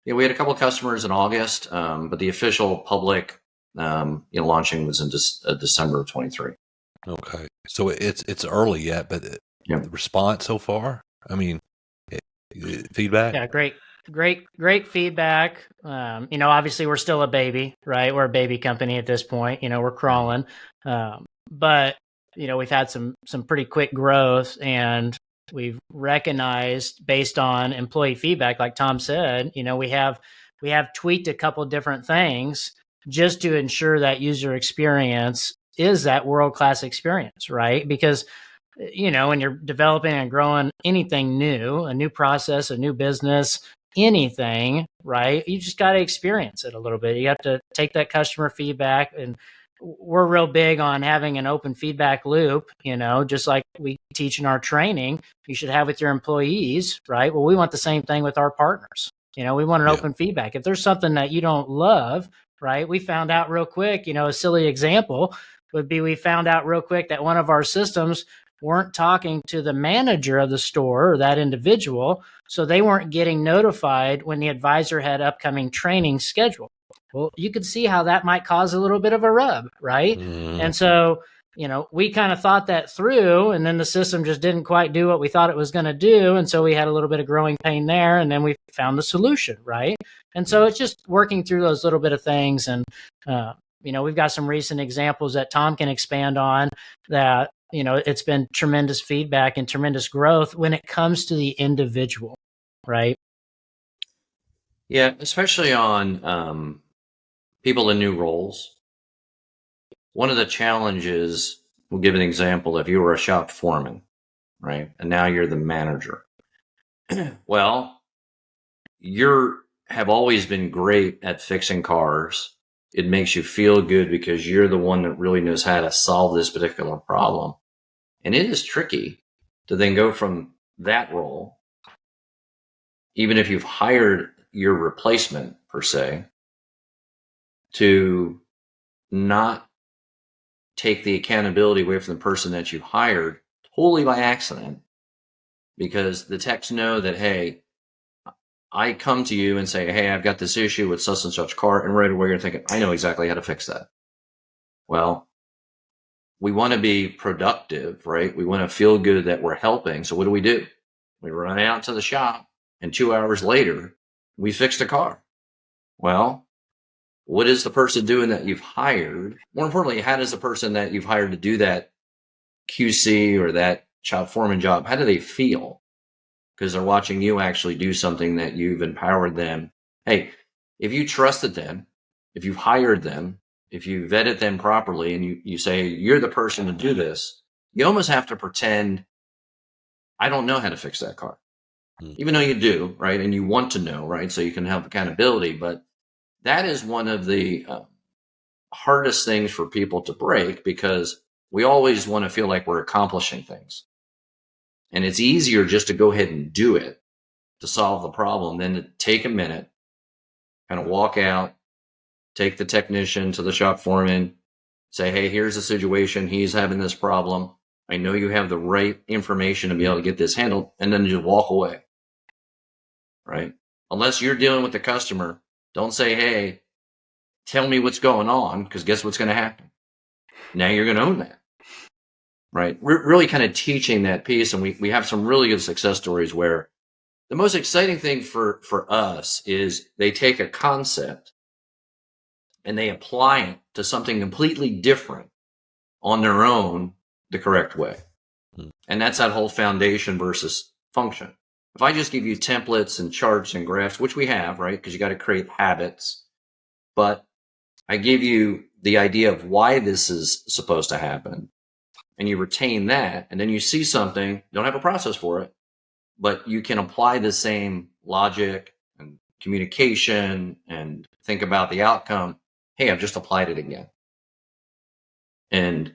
we had a couple of customers in August, but the official public, launching was in December of 23. Okay. So it's early yet, but the response so far, I mean, feedback? Yeah, great feedback. Obviously we're still a baby, right? We're a baby company at this point, we're crawling. But we've had some pretty quick growth, and we've recognized based on employee feedback, like Tom said, we have tweaked a couple different things just to ensure that user experience is that world-class experience, right? Because when you're developing and growing anything new, a new process, a new business, anything, right? You just got to experience it a little bit. You have to take that customer feedback, and we're real big on having an open feedback loop, just like we teach in our training, you should have with your employees, right? Well, we want the same thing with our partners. We want an open feedback. If there's something that you don't love, right? We found out real quick, a silly example would be, we found out real quick that one of our systems weren't talking to the manager of the store or that individual, so they weren't getting notified when the advisor had upcoming training scheduled. Well, you could see how that might cause a little bit of a rub, right? And so, we kind of thought that through, and then the system just didn't quite do what we thought it was going to do. And so we had a little bit of growing pain there, and then we found the solution, right? And so it's just working through those little bit of things. And, we've got some recent examples that Tom can expand on that, it's been tremendous feedback and tremendous growth when it comes to the individual, right? Yeah, especially on people in new roles. One of the challenges, we'll give an example, if you were a shop foreman, right, and now you're the manager. Well, have always been great at fixing cars. It makes you feel good because you're the one that really knows how to solve this particular problem. And it is tricky to then go from that role, even if you've hired your replacement per se, to not take the accountability away from the person that you hired totally by accident, because the techs know that, hey, I come to you and say, hey, I've got this issue with such and such car, and right away you're thinking, I know exactly how to fix that. Well, we want to be productive, right? We want to feel good that we're helping. So what do? We run out to the shop, and 2 hours later, we fixed a car. Well, what is the person doing that you've hired? More importantly, how does the person that you've hired to do that QC or that shop foreman job, how do they feel? Because they're watching you actually do something that you've empowered them. Hey, if you trusted them, if you've hired them, if you vetted them properly, and you say, you're the person to do this, you almost have to pretend, I don't know how to fix that car. Even though you do, right? And you want to know, right? So you can have accountability. But that is one of the hardest things for people to break, because we always want to feel like we're accomplishing things. And it's easier just to go ahead and do it to solve the problem than to take a minute, kind of walk out, take the technician to the shop foreman, say, hey, here's the situation. He's having this problem. I know you have the right information to be able to get this handled, and then just walk away, right? Unless you're dealing with the customer, don't say, hey, tell me what's going on, because guess what's going to happen? Now you're going to own that. Right. We're really kind of teaching that piece. And we have some really good success stories where the most exciting thing for us is they take a concept and they apply it to something completely different on their own the correct way. And that's that whole foundation versus function. If I just give you templates and charts and graphs, which we have, right? Because you got to create habits. But I give you the idea of why this is supposed to happen, and you retain that, and then you see something, don't have a process for it, but you can apply the same logic and communication and think about the outcome. Hey, I've just applied it again. And,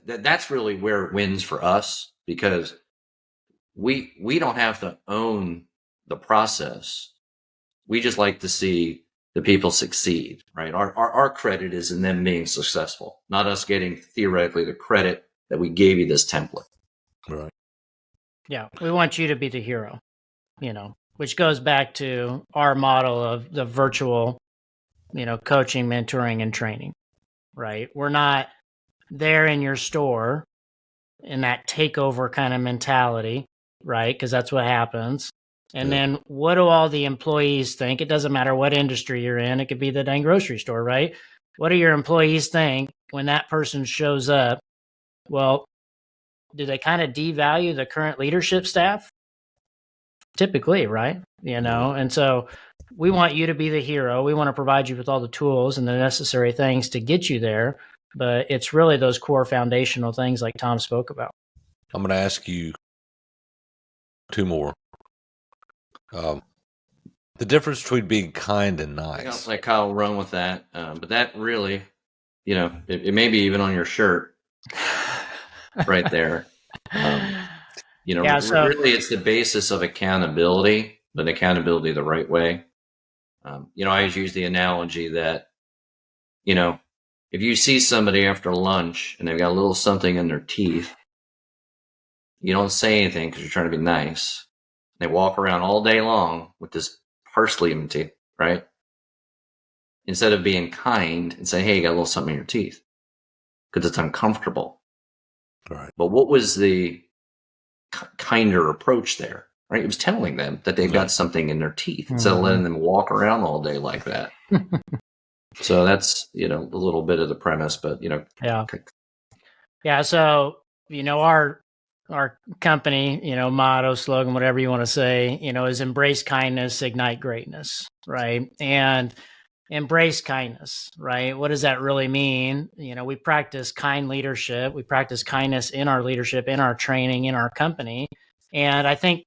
that's really where it wins for us, because we don't have to own the process. We just like to see the people succeed, right? Our credit is in them being successful, not us getting theoretically the credit that we gave you this template. Right. Yeah, we want you to be the hero, which goes back to our model of the virtual, coaching, mentoring, and training, right? We're not there in your store in that takeover kind of mentality, right? Because that's what happens. And then what do all the employees think? It doesn't matter what industry you're in. It could be the dang grocery store, right? What do your employees think when that person shows up? Well, do they kind of devalue the current leadership staff? Typically, right? And so we want you to be the hero. We want to provide you with all the tools and the necessary things to get you there. But it's really those core foundational things like Tom spoke about. I'm going to ask you two more. The difference between being kind and nice. Like Kyle run with that. But that really, it may be even on your shirt right there. Really it's the basis of accountability, but accountability the right way. I always use the analogy that, if you see somebody after lunch and they've got a little something in their teeth, you don't say anything because you're trying to be nice. They walk around all day long with this parsley in their teeth, right? Instead of being kind and say, hey, you got a little something in your teeth, because it's uncomfortable. Right. But what was the kinder approach there, right? It was telling them that they've got something in their teeth instead of letting them walk around all day like that. So that's, a little bit of the premise, but, Yeah. Yeah. So, our company, motto, slogan, whatever you want to say, is embrace kindness, ignite greatness, right? And embrace kindness, right? What does that really mean? We practice kind leadership. We practice kindness in our leadership, in our training, in our company. And I think,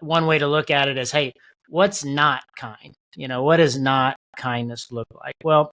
one way to look at it is, hey, what's not kind? What does not kindness look like? Well,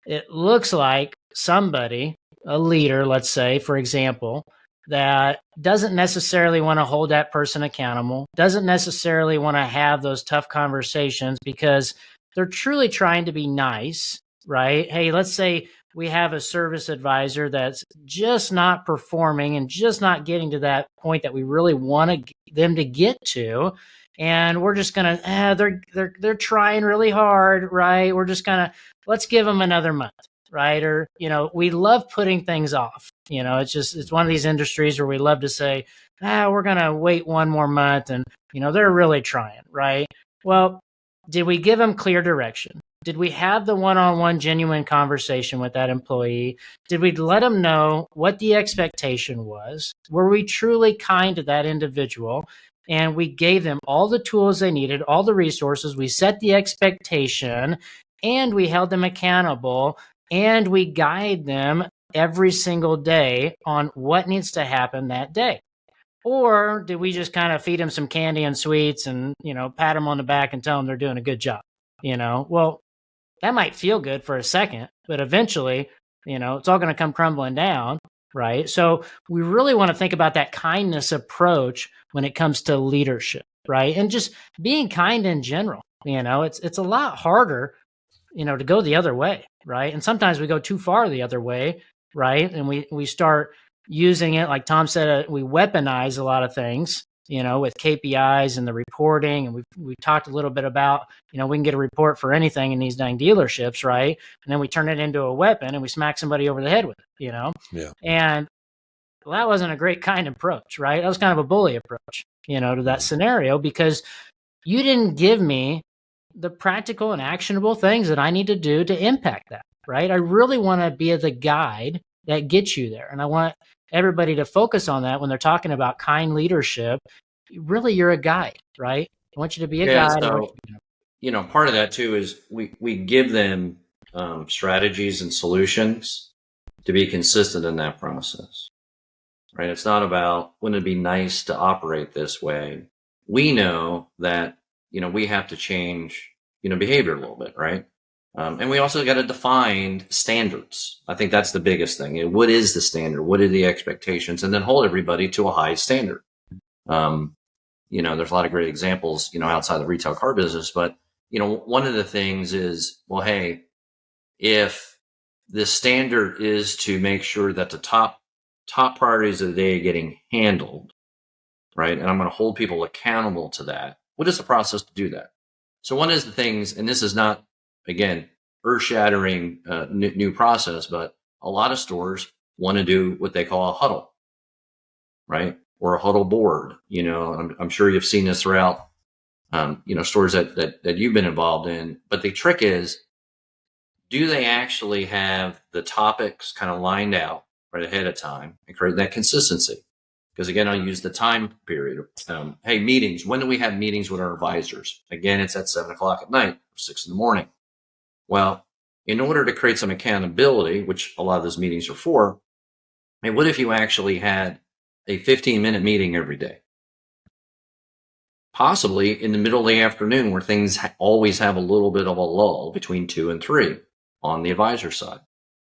it looks like somebody, a leader, let's say, for example, that doesn't necessarily want to hold that person accountable, doesn't necessarily want to have those tough conversations because they're truly trying to be nice, right? Hey, let's say we have a service advisor that's just not performing and just not getting to that point that we really want them to get to. And we're just going to, they're trying really hard, right? We're just going to, let's give them another month, right? Or, we love putting things off. It's one of these industries where we love to say, we're going to wait one more month and, they're really trying, right? Well, did we give them clear direction? Did we have the one-on-one genuine conversation with that employee? Did we let them know what the expectation was? Were we truly kind to that individual? And we gave them all the tools they needed, all the resources. We set the expectation and we held them accountable and we guide them every single day on what needs to happen that day. Or did we just kind of feed them some candy and sweets and, pat them on the back and tell them they're doing a good job? Well, that might feel good for a second, but eventually, it's all going to come crumbling down, right? So we really want to think about that kindness approach when it comes to leadership, right? And just being kind in general, it's a lot harder, to go the other way, right? And sometimes we go too far the other way, right? And we start using it, like Tom said, we weaponize a lot of things, with KPIs and the reporting. And we talked a little bit about, we can get a report for anything in these dang dealerships, right? And then we turn it into a weapon and we smack somebody over the head with it, Yeah. And well, that wasn't a great kind approach, right? That was kind of a bully approach, to that scenario, because you didn't give me the practical and actionable things that I need to do to impact that, right? I really want to be the guide that gets you there. And I want everybody to focus on that when they're talking about kind leadership. Really, you're a guide, right? I want you to be a guide. So, part of that too is we give them strategies and solutions to be consistent in that process, right? It's not about, wouldn't it be nice to operate this way? We know that we have to change, behavior a little bit, right? And we also got to define standards. I think that's the biggest thing. What is the standard? What are the expectations? And then hold everybody to a high standard. There's a lot of great examples, outside the retail car business, but, one of the things is, well, hey, if the standard is to make sure that the top priorities of the day are getting handled, right? And I'm going to hold people accountable to that. What is the process to do that? So one of the things, and this is not, again, earth-shattering new process, but a lot of stores want to do what they call a huddle, right? Or a huddle board. I'm sure you've seen this throughout, stores that you've been involved in. But the trick is, do they actually have the topics kind of lined out right ahead of time and create that consistency? Because again, I'll use the time period. Hey, meetings. When do we have meetings with our advisors? Again, it's at 7:00 at night, 6 in the morning. Well, in order to create some accountability, which a lot of those meetings are for, hey, what if you actually had a 15-minute meeting every day? Possibly in the middle of the afternoon, where things always have a little bit of a lull between 2 and 3 on the advisor side.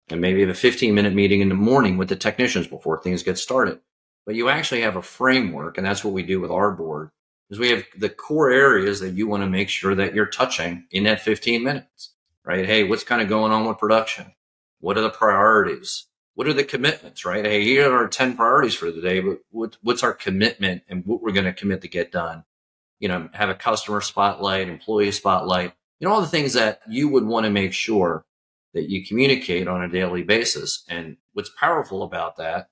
And maybe have a 15-minute meeting in the morning with the technicians before things get started. But you actually have a framework, and that's what we do with our board, is we have the core areas that you want to make sure that you're touching in that 15 minutes, right? Hey, what's kind of going on with production? What are the priorities? What are the commitments, right? Hey, here are our 10 priorities for the day, but what's our commitment and what we're going to commit to get done? Have a customer spotlight, employee spotlight, all the things that you would want to make sure that you communicate on a daily basis. And what's powerful about that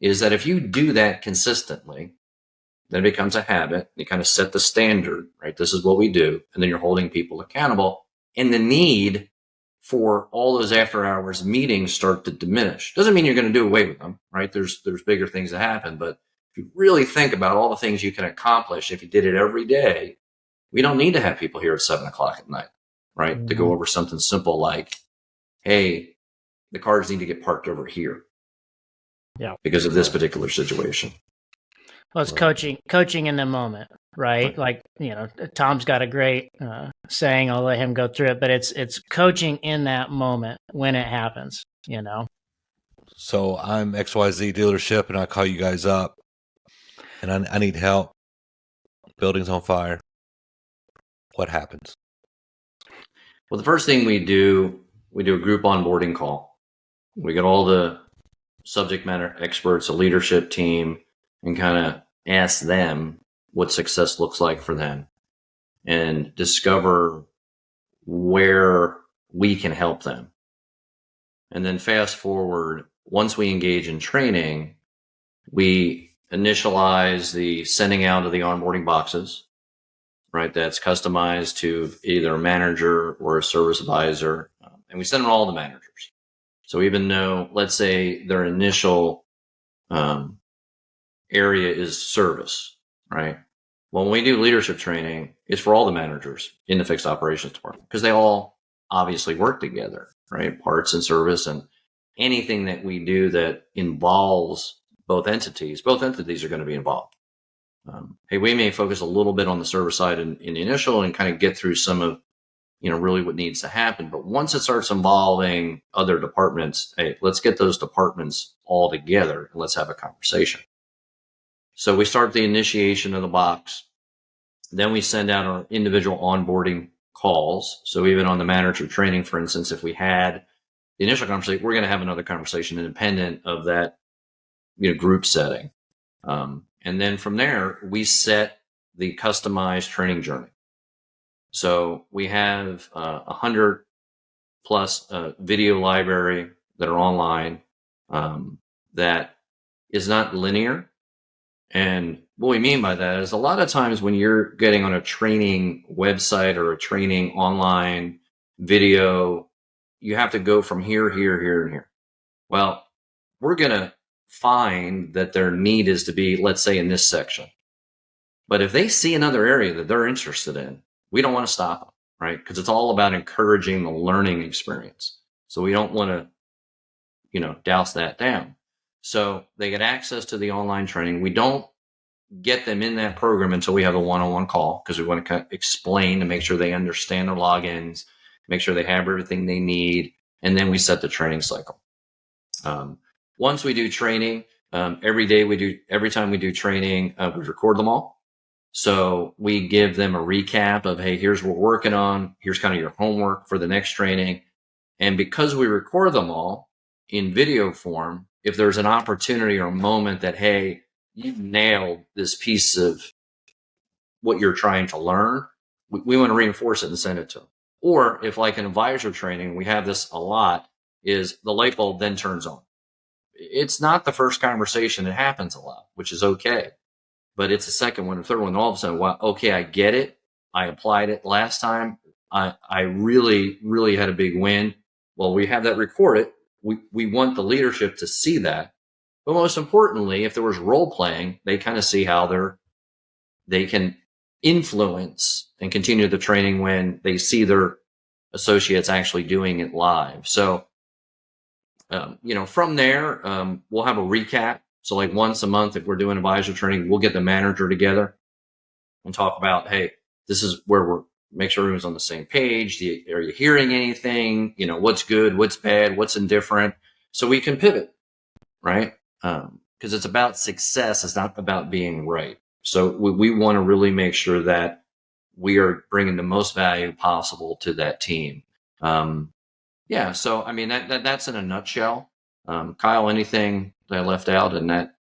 is that if you do that consistently, then it becomes a habit. You kind of set the standard, right? This is what we do. And then you're holding people accountable. And the need for all those after hours meetings start to diminish. Doesn't mean you're going to do away with them, right? There's bigger things that happen. But if you really think about all the things you can accomplish, if you did it every day, we don't need to have people here at 7:00 at night, right? Mm-hmm. To go over something simple like, hey, the cars need to get parked over here. Yeah. Because of this particular situation. Well, it's coaching in the moment, right? Like, Tom's got a great saying. I'll let him go through it, but it's coaching in that moment when it happens, So I'm XYZ dealership and I call you guys up and I need help. Building's on fire. What happens? Well, the first thing we do a group onboarding call. We get all the subject matter experts, a leadership team, and kind of ask them what success looks like for them and discover where we can help them. And then fast forward, once we engage in training, we initialize the sending out of the onboarding boxes, right? That's customized to either a manager or a service advisor. And we send them to all the managers. So even though, let's say their initial area is service, right? Well, when we do leadership training, it's for all the managers in the fixed operations department because they all obviously work together, right? Parts and service and anything that we do that involves both entities are going to be involved. Hey, we may focus a little bit on the service side in the initial and kind of get through some of really what needs to happen. But once it starts involving other departments, hey, let's get those departments all together and let's have a conversation. So we start the initiation of the box. Then we send out our individual onboarding calls. So even on the manager training, for instance, if we had the initial conversation, we're going to have another conversation independent of that, group setting. And then from there, we set the customized training journey. So we have 100 plus video library that are online that is not linear. And what we mean by that is a lot of times when you're getting on a training website or a training online video, you have to go from here, and here. Well, we're going to find that their need is to be, let's say, in this section. But if they see another area that they're interested in, we don't want to stop them, right? Because it's all about encouraging the learning experience. So we don't want to, douse that down. So they get access to the online training. We don't get them in that program until we have a one-on-one call, because we want to kind of explain to make sure they understand their logins, make sure they have everything they need, and then we set the training cycle. Once we do training, every time we do training, we record them all. So we give them a recap of, hey, here's what we're working on. Here's kind of your homework for the next training. And because we record them all in video form, if there's an opportunity or a moment that, hey, you nailed this piece of what you're trying to learn, we want to reinforce it and send it to them. Or if, like an advisor training, we have this a lot, is the light bulb then turns on. It's not the first conversation. It happens a lot, which is okay. But it's the second one, the third one, all of a sudden, wow, okay, I get it. I applied it last time. I really, really had a big win. Well, we have that recorded. We want the leadership to see that. But most importantly, if there was role playing, they kind of see how they can influence and continue the training when they see their associates actually doing it live. So, from there, we'll have a recap. So like once a month, if we're doing advisor training, we'll get the manager together and talk about, hey, this is where make sure everyone's on the same page. Are you hearing anything? What's good, what's bad, what's indifferent? So we can pivot, right? Because it's about success. It's not about being right. So we want to really make sure that we are bringing the most value possible to that team. So, I mean, that's in a nutshell. Kyle, anything that I left out in that?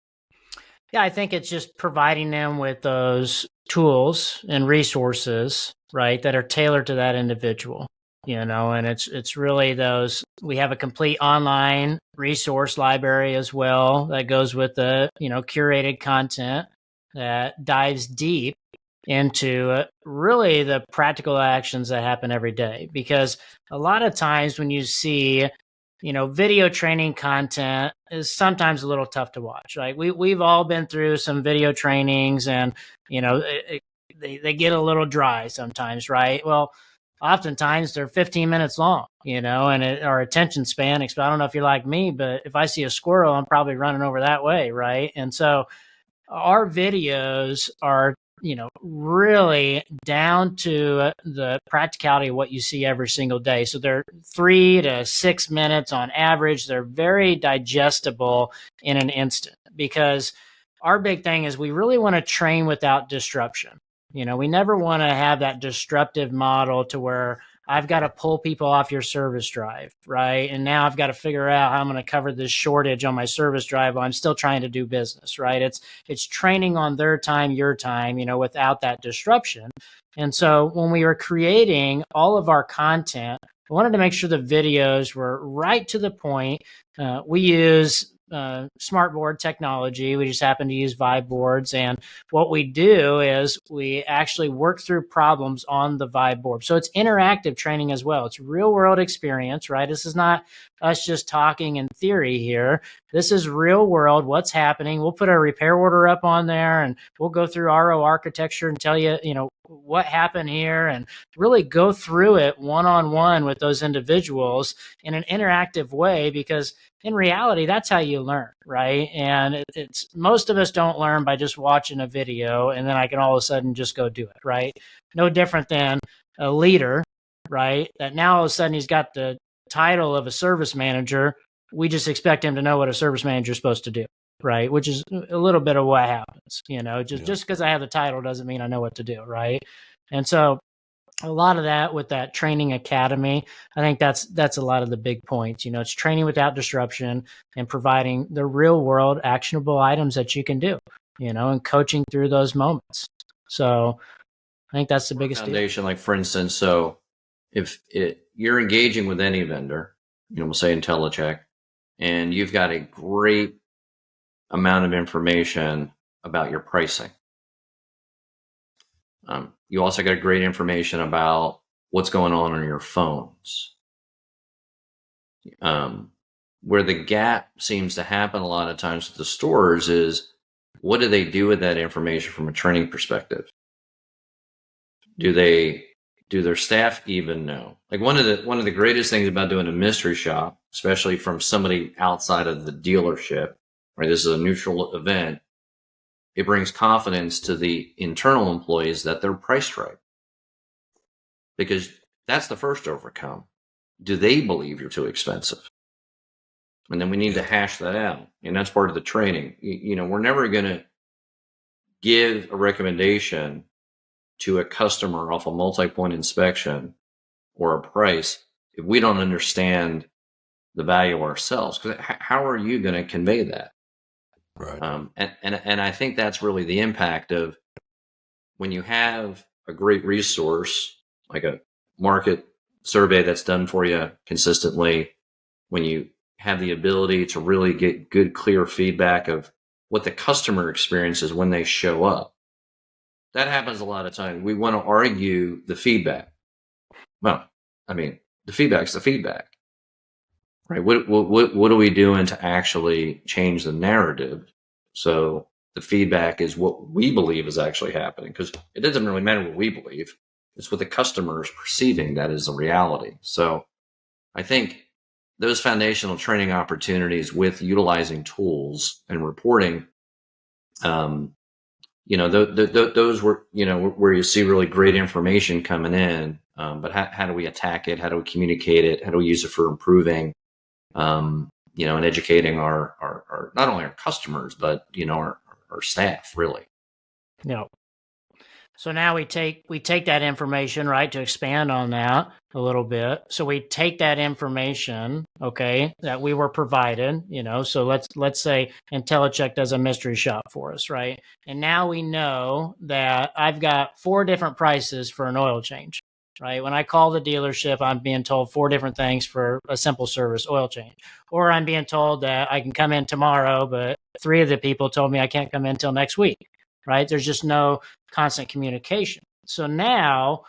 Yeah, I think it's just providing them with those tools and resources, right, that are tailored to that individual, and it's really those. We have a complete online resource library as well that goes with the, curated content that dives deep into really the practical actions that happen every day. Because a lot of times when you see video training content is sometimes a little tough to watch. Like we've all been through some video trainings, and they get a little dry sometimes, right? Well, oftentimes they're 15 minutes long, and our attention span. I don't know if you're like me, but if I see a squirrel, I'm probably running over that way, right? And so our videos are really down to the practicality of what you see every single day. So they're 3 to 6 minutes on average. They're very digestible in an instant, because our big thing is we really want to train without disruption. We never want to have that disruptive model to where I've got to pull people off your service drive, right? And now I've got to figure out how I'm going to cover this shortage on my service drive while I'm still trying to do business, right? It's training on their time, your time, without that disruption. And so when we were creating all of our content, we wanted to make sure the videos were right to the point. We use smartboard technology. We just happen to use Vibe boards. And what we do is we actually work through problems on the Vibe board. So it's interactive training as well. It's real world experience, right? This is not us just talking in theory here. This is real world, what's happening. We'll put a repair order up on there, and we'll go through RO architecture and tell you, what happened here, and really go through it one-on-one with those individuals in an interactive way, because in reality, that's how you learn, right? And it's most of us don't learn by just watching a video and then I can all of a sudden just go do it, right? No different than a leader, right? That now all of a sudden he's got the title of a service manager. We just expect him to know what a service manager is supposed to do, right? Which is a little bit of what happens, just because I have the title doesn't mean I know what to do, right? And so a lot of that with that training academy, I think that's a lot of the big points. It's training without disruption and providing the real world actionable items that you can do, and coaching through those moments. So I think that's the biggest foundation. Like, for instance, so if you're engaging with any vendor, we'll say InteliChek, and you've got a great amount of information about your pricing. You also got great information about what's going on your phones. Where the gap seems to happen a lot of times with the stores is, what do they do with that information from a training perspective? Do their staff even know? Like one of the greatest things about doing a mystery shop, especially from somebody outside of the dealership, right? This is a neutral event. it brings confidence to the internal employees that they're priced right. Because that's the first overcome. Do they believe you're too expensive? And then we need to hash that out. And that's part of the training. We're never going to give a recommendation to a customer off a multi-point inspection or a price if we don't understand the value ourselves. Because how are you going to convey that? Right. And I think that's really the impact of when you have a great resource like a market survey that's done for you consistently, when you have the ability to really get good, clear feedback of what the customer experiences when they show up. That happens a lot of times. We want to argue the feedback. Well, I mean, the feedback's the feedback, right? What are we doing to actually change the narrative? So the feedback is what we believe is actually happening, because it doesn't really matter what we believe. It's what the customer is perceiving that is the reality. So I think those foundational training opportunities with utilizing tools and reporting, those were, where you see really great information coming in. But how do we attack it? How do we communicate it? How do we use it for improving, and educating our not only our customers, but, our staff, really. Yeah. So now we take that information, right, to expand on that a little bit. So we take that information, okay, that we were provided, so let's say InteliChek does a mystery shop for us, right? And now we know that I've got 4 different prices for an oil change, right? When I call the dealership, I'm being told 4 different things for a simple service oil change. Or I'm being told that I can come in tomorrow, but 3 of the people told me I can't come in until next week. Right? There's just no constant communication. So now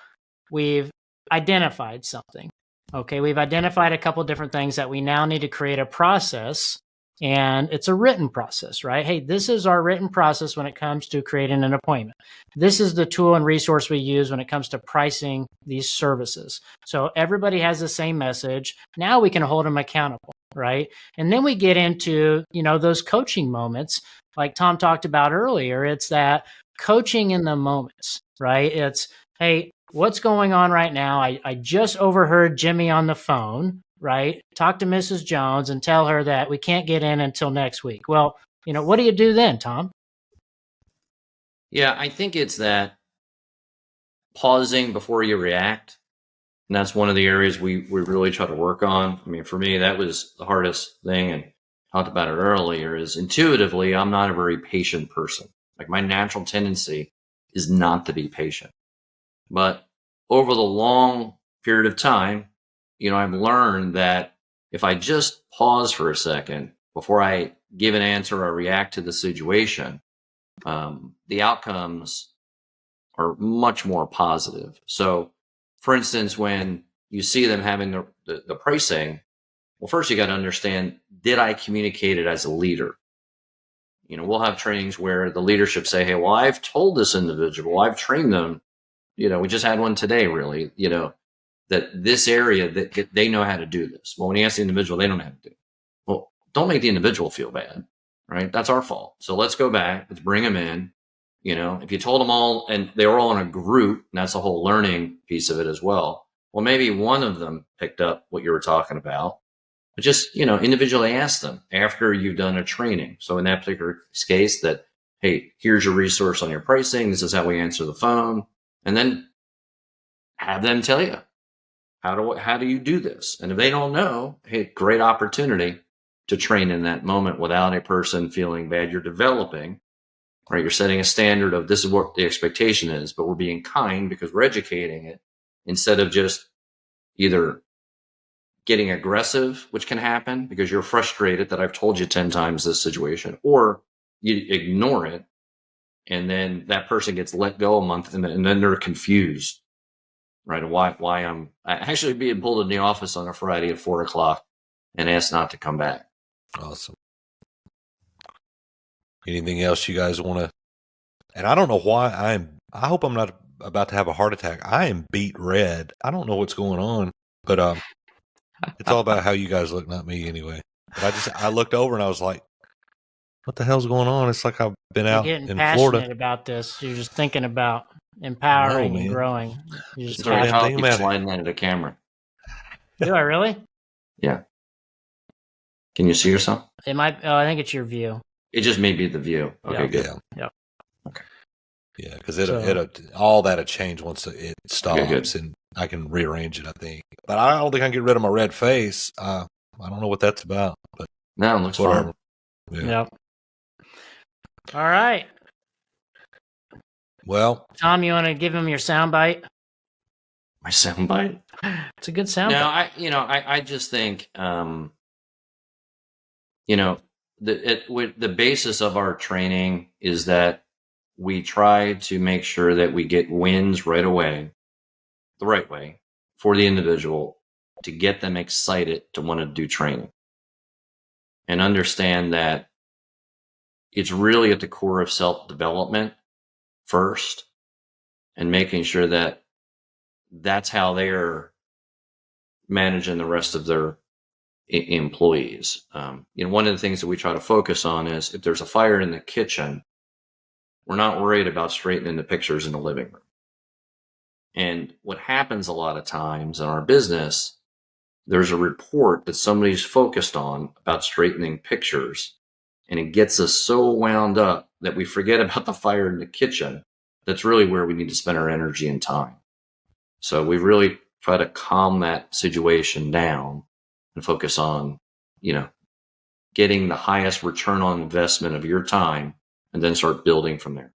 we've identified something. Okay, we've identified a couple different things that we now need to create a process, and it's a written process, right? Hey, this is our written process when it comes to creating an appointment. This is the tool and resource we use when it comes to pricing these services. So everybody has the same message. Now we can hold them accountable, right? And then we get into, those coaching moments like Tom talked about earlier. It's that coaching in the moments, right? It's, hey, what's going on right now? I just overheard Jimmy on the phone, right? Talk to Mrs. Jones and tell her that we can't get in until next week. Well, what do you do then, Tom? Yeah, I think it's that pausing before you react. And that's one of the areas we really try to work on. I mean, for me, that was the hardest thing, and talked about it earlier, is intuitively, I'm not a very patient person. Like, my natural tendency is not to be patient. But over the long period of time, I've learned that if I just pause for a second before I give an answer or react to the situation, the outcomes are much more positive. So, for instance, when you see them having the pricing, well, first you got to understand, did I communicate it as a leader? We'll have trainings where the leadership say, hey, well, I've told this individual, I've trained them, we just had one today, really, that this area, that they know how to do this. Well, when you ask the individual, they don't know how to do it. Well, don't make the individual feel bad, right? That's our fault. So let's go back, let's bring them in. If you told them all and they were all in a group, and that's the whole learning piece of it as well. Well, maybe one of them picked up what you were talking about, but just, individually ask them after you've done a training. So in that particular case, that, hey, here's your resource on your pricing. This is how we answer the phone. And then have them tell you, how do you do this? And if they don't know, hey, great opportunity to train in that moment without a person feeling bad. You're developing, right? You're setting a standard of, this is what the expectation is, but we're being kind because we're educating it, instead of just either getting aggressive, which can happen because you're frustrated that I've told you 10 times this situation, or you ignore it. And then that person gets let go a month, and then they're confused, right? Why I'm actually being pulled in the office on a Friday at 4:00 and asked not to come back. Awesome. Anything else you guys want to? And I don't know why I hope I'm not about to have a heart attack. I am beat red. I don't know what's going on, but it's all about how you guys look, not me anyway. But I looked over and I was like, what the hell's going on? It's like I've been You're out getting in passionate Florida. about this. You're just thinking about empowering and man. growing. You're just It's right. damn I'll thing keep about it. sliding that at the camera. Do I really? Yeah. Can you see yourself? It might. Oh, I think it's your view. It just may be the view. Okay, Yeah. good. Yeah. Okay. Yeah, because it'll all that'll change once it stops, and I can rearrange it, I think. But I don't think I can get rid of my red face. I don't know what that's about, but No, it looks whatever. fine. Yeah. Yep. All right. Well, Tom, you want to give him your soundbite? My soundbite. It's a good soundbite. No, I just think, the basis of our training is that we try to make sure that we get wins right away, the right way, for the individual to get them excited to want to do training, and understand that it's really at the core of self-development first, and making sure that that's how they're managing the rest of their employees. One of the things that we try to focus on is if there's a fire in the kitchen, we're not worried about straightening the pictures in the living room. And what happens a lot of times in our business, there's a report that somebody's focused on about straightening pictures, and it gets us so wound up that we forget about the fire in the kitchen. That's really where we need to spend our energy and time. So we really try to calm that situation down and focus on, getting the highest return on investment of your time, and then start building from there.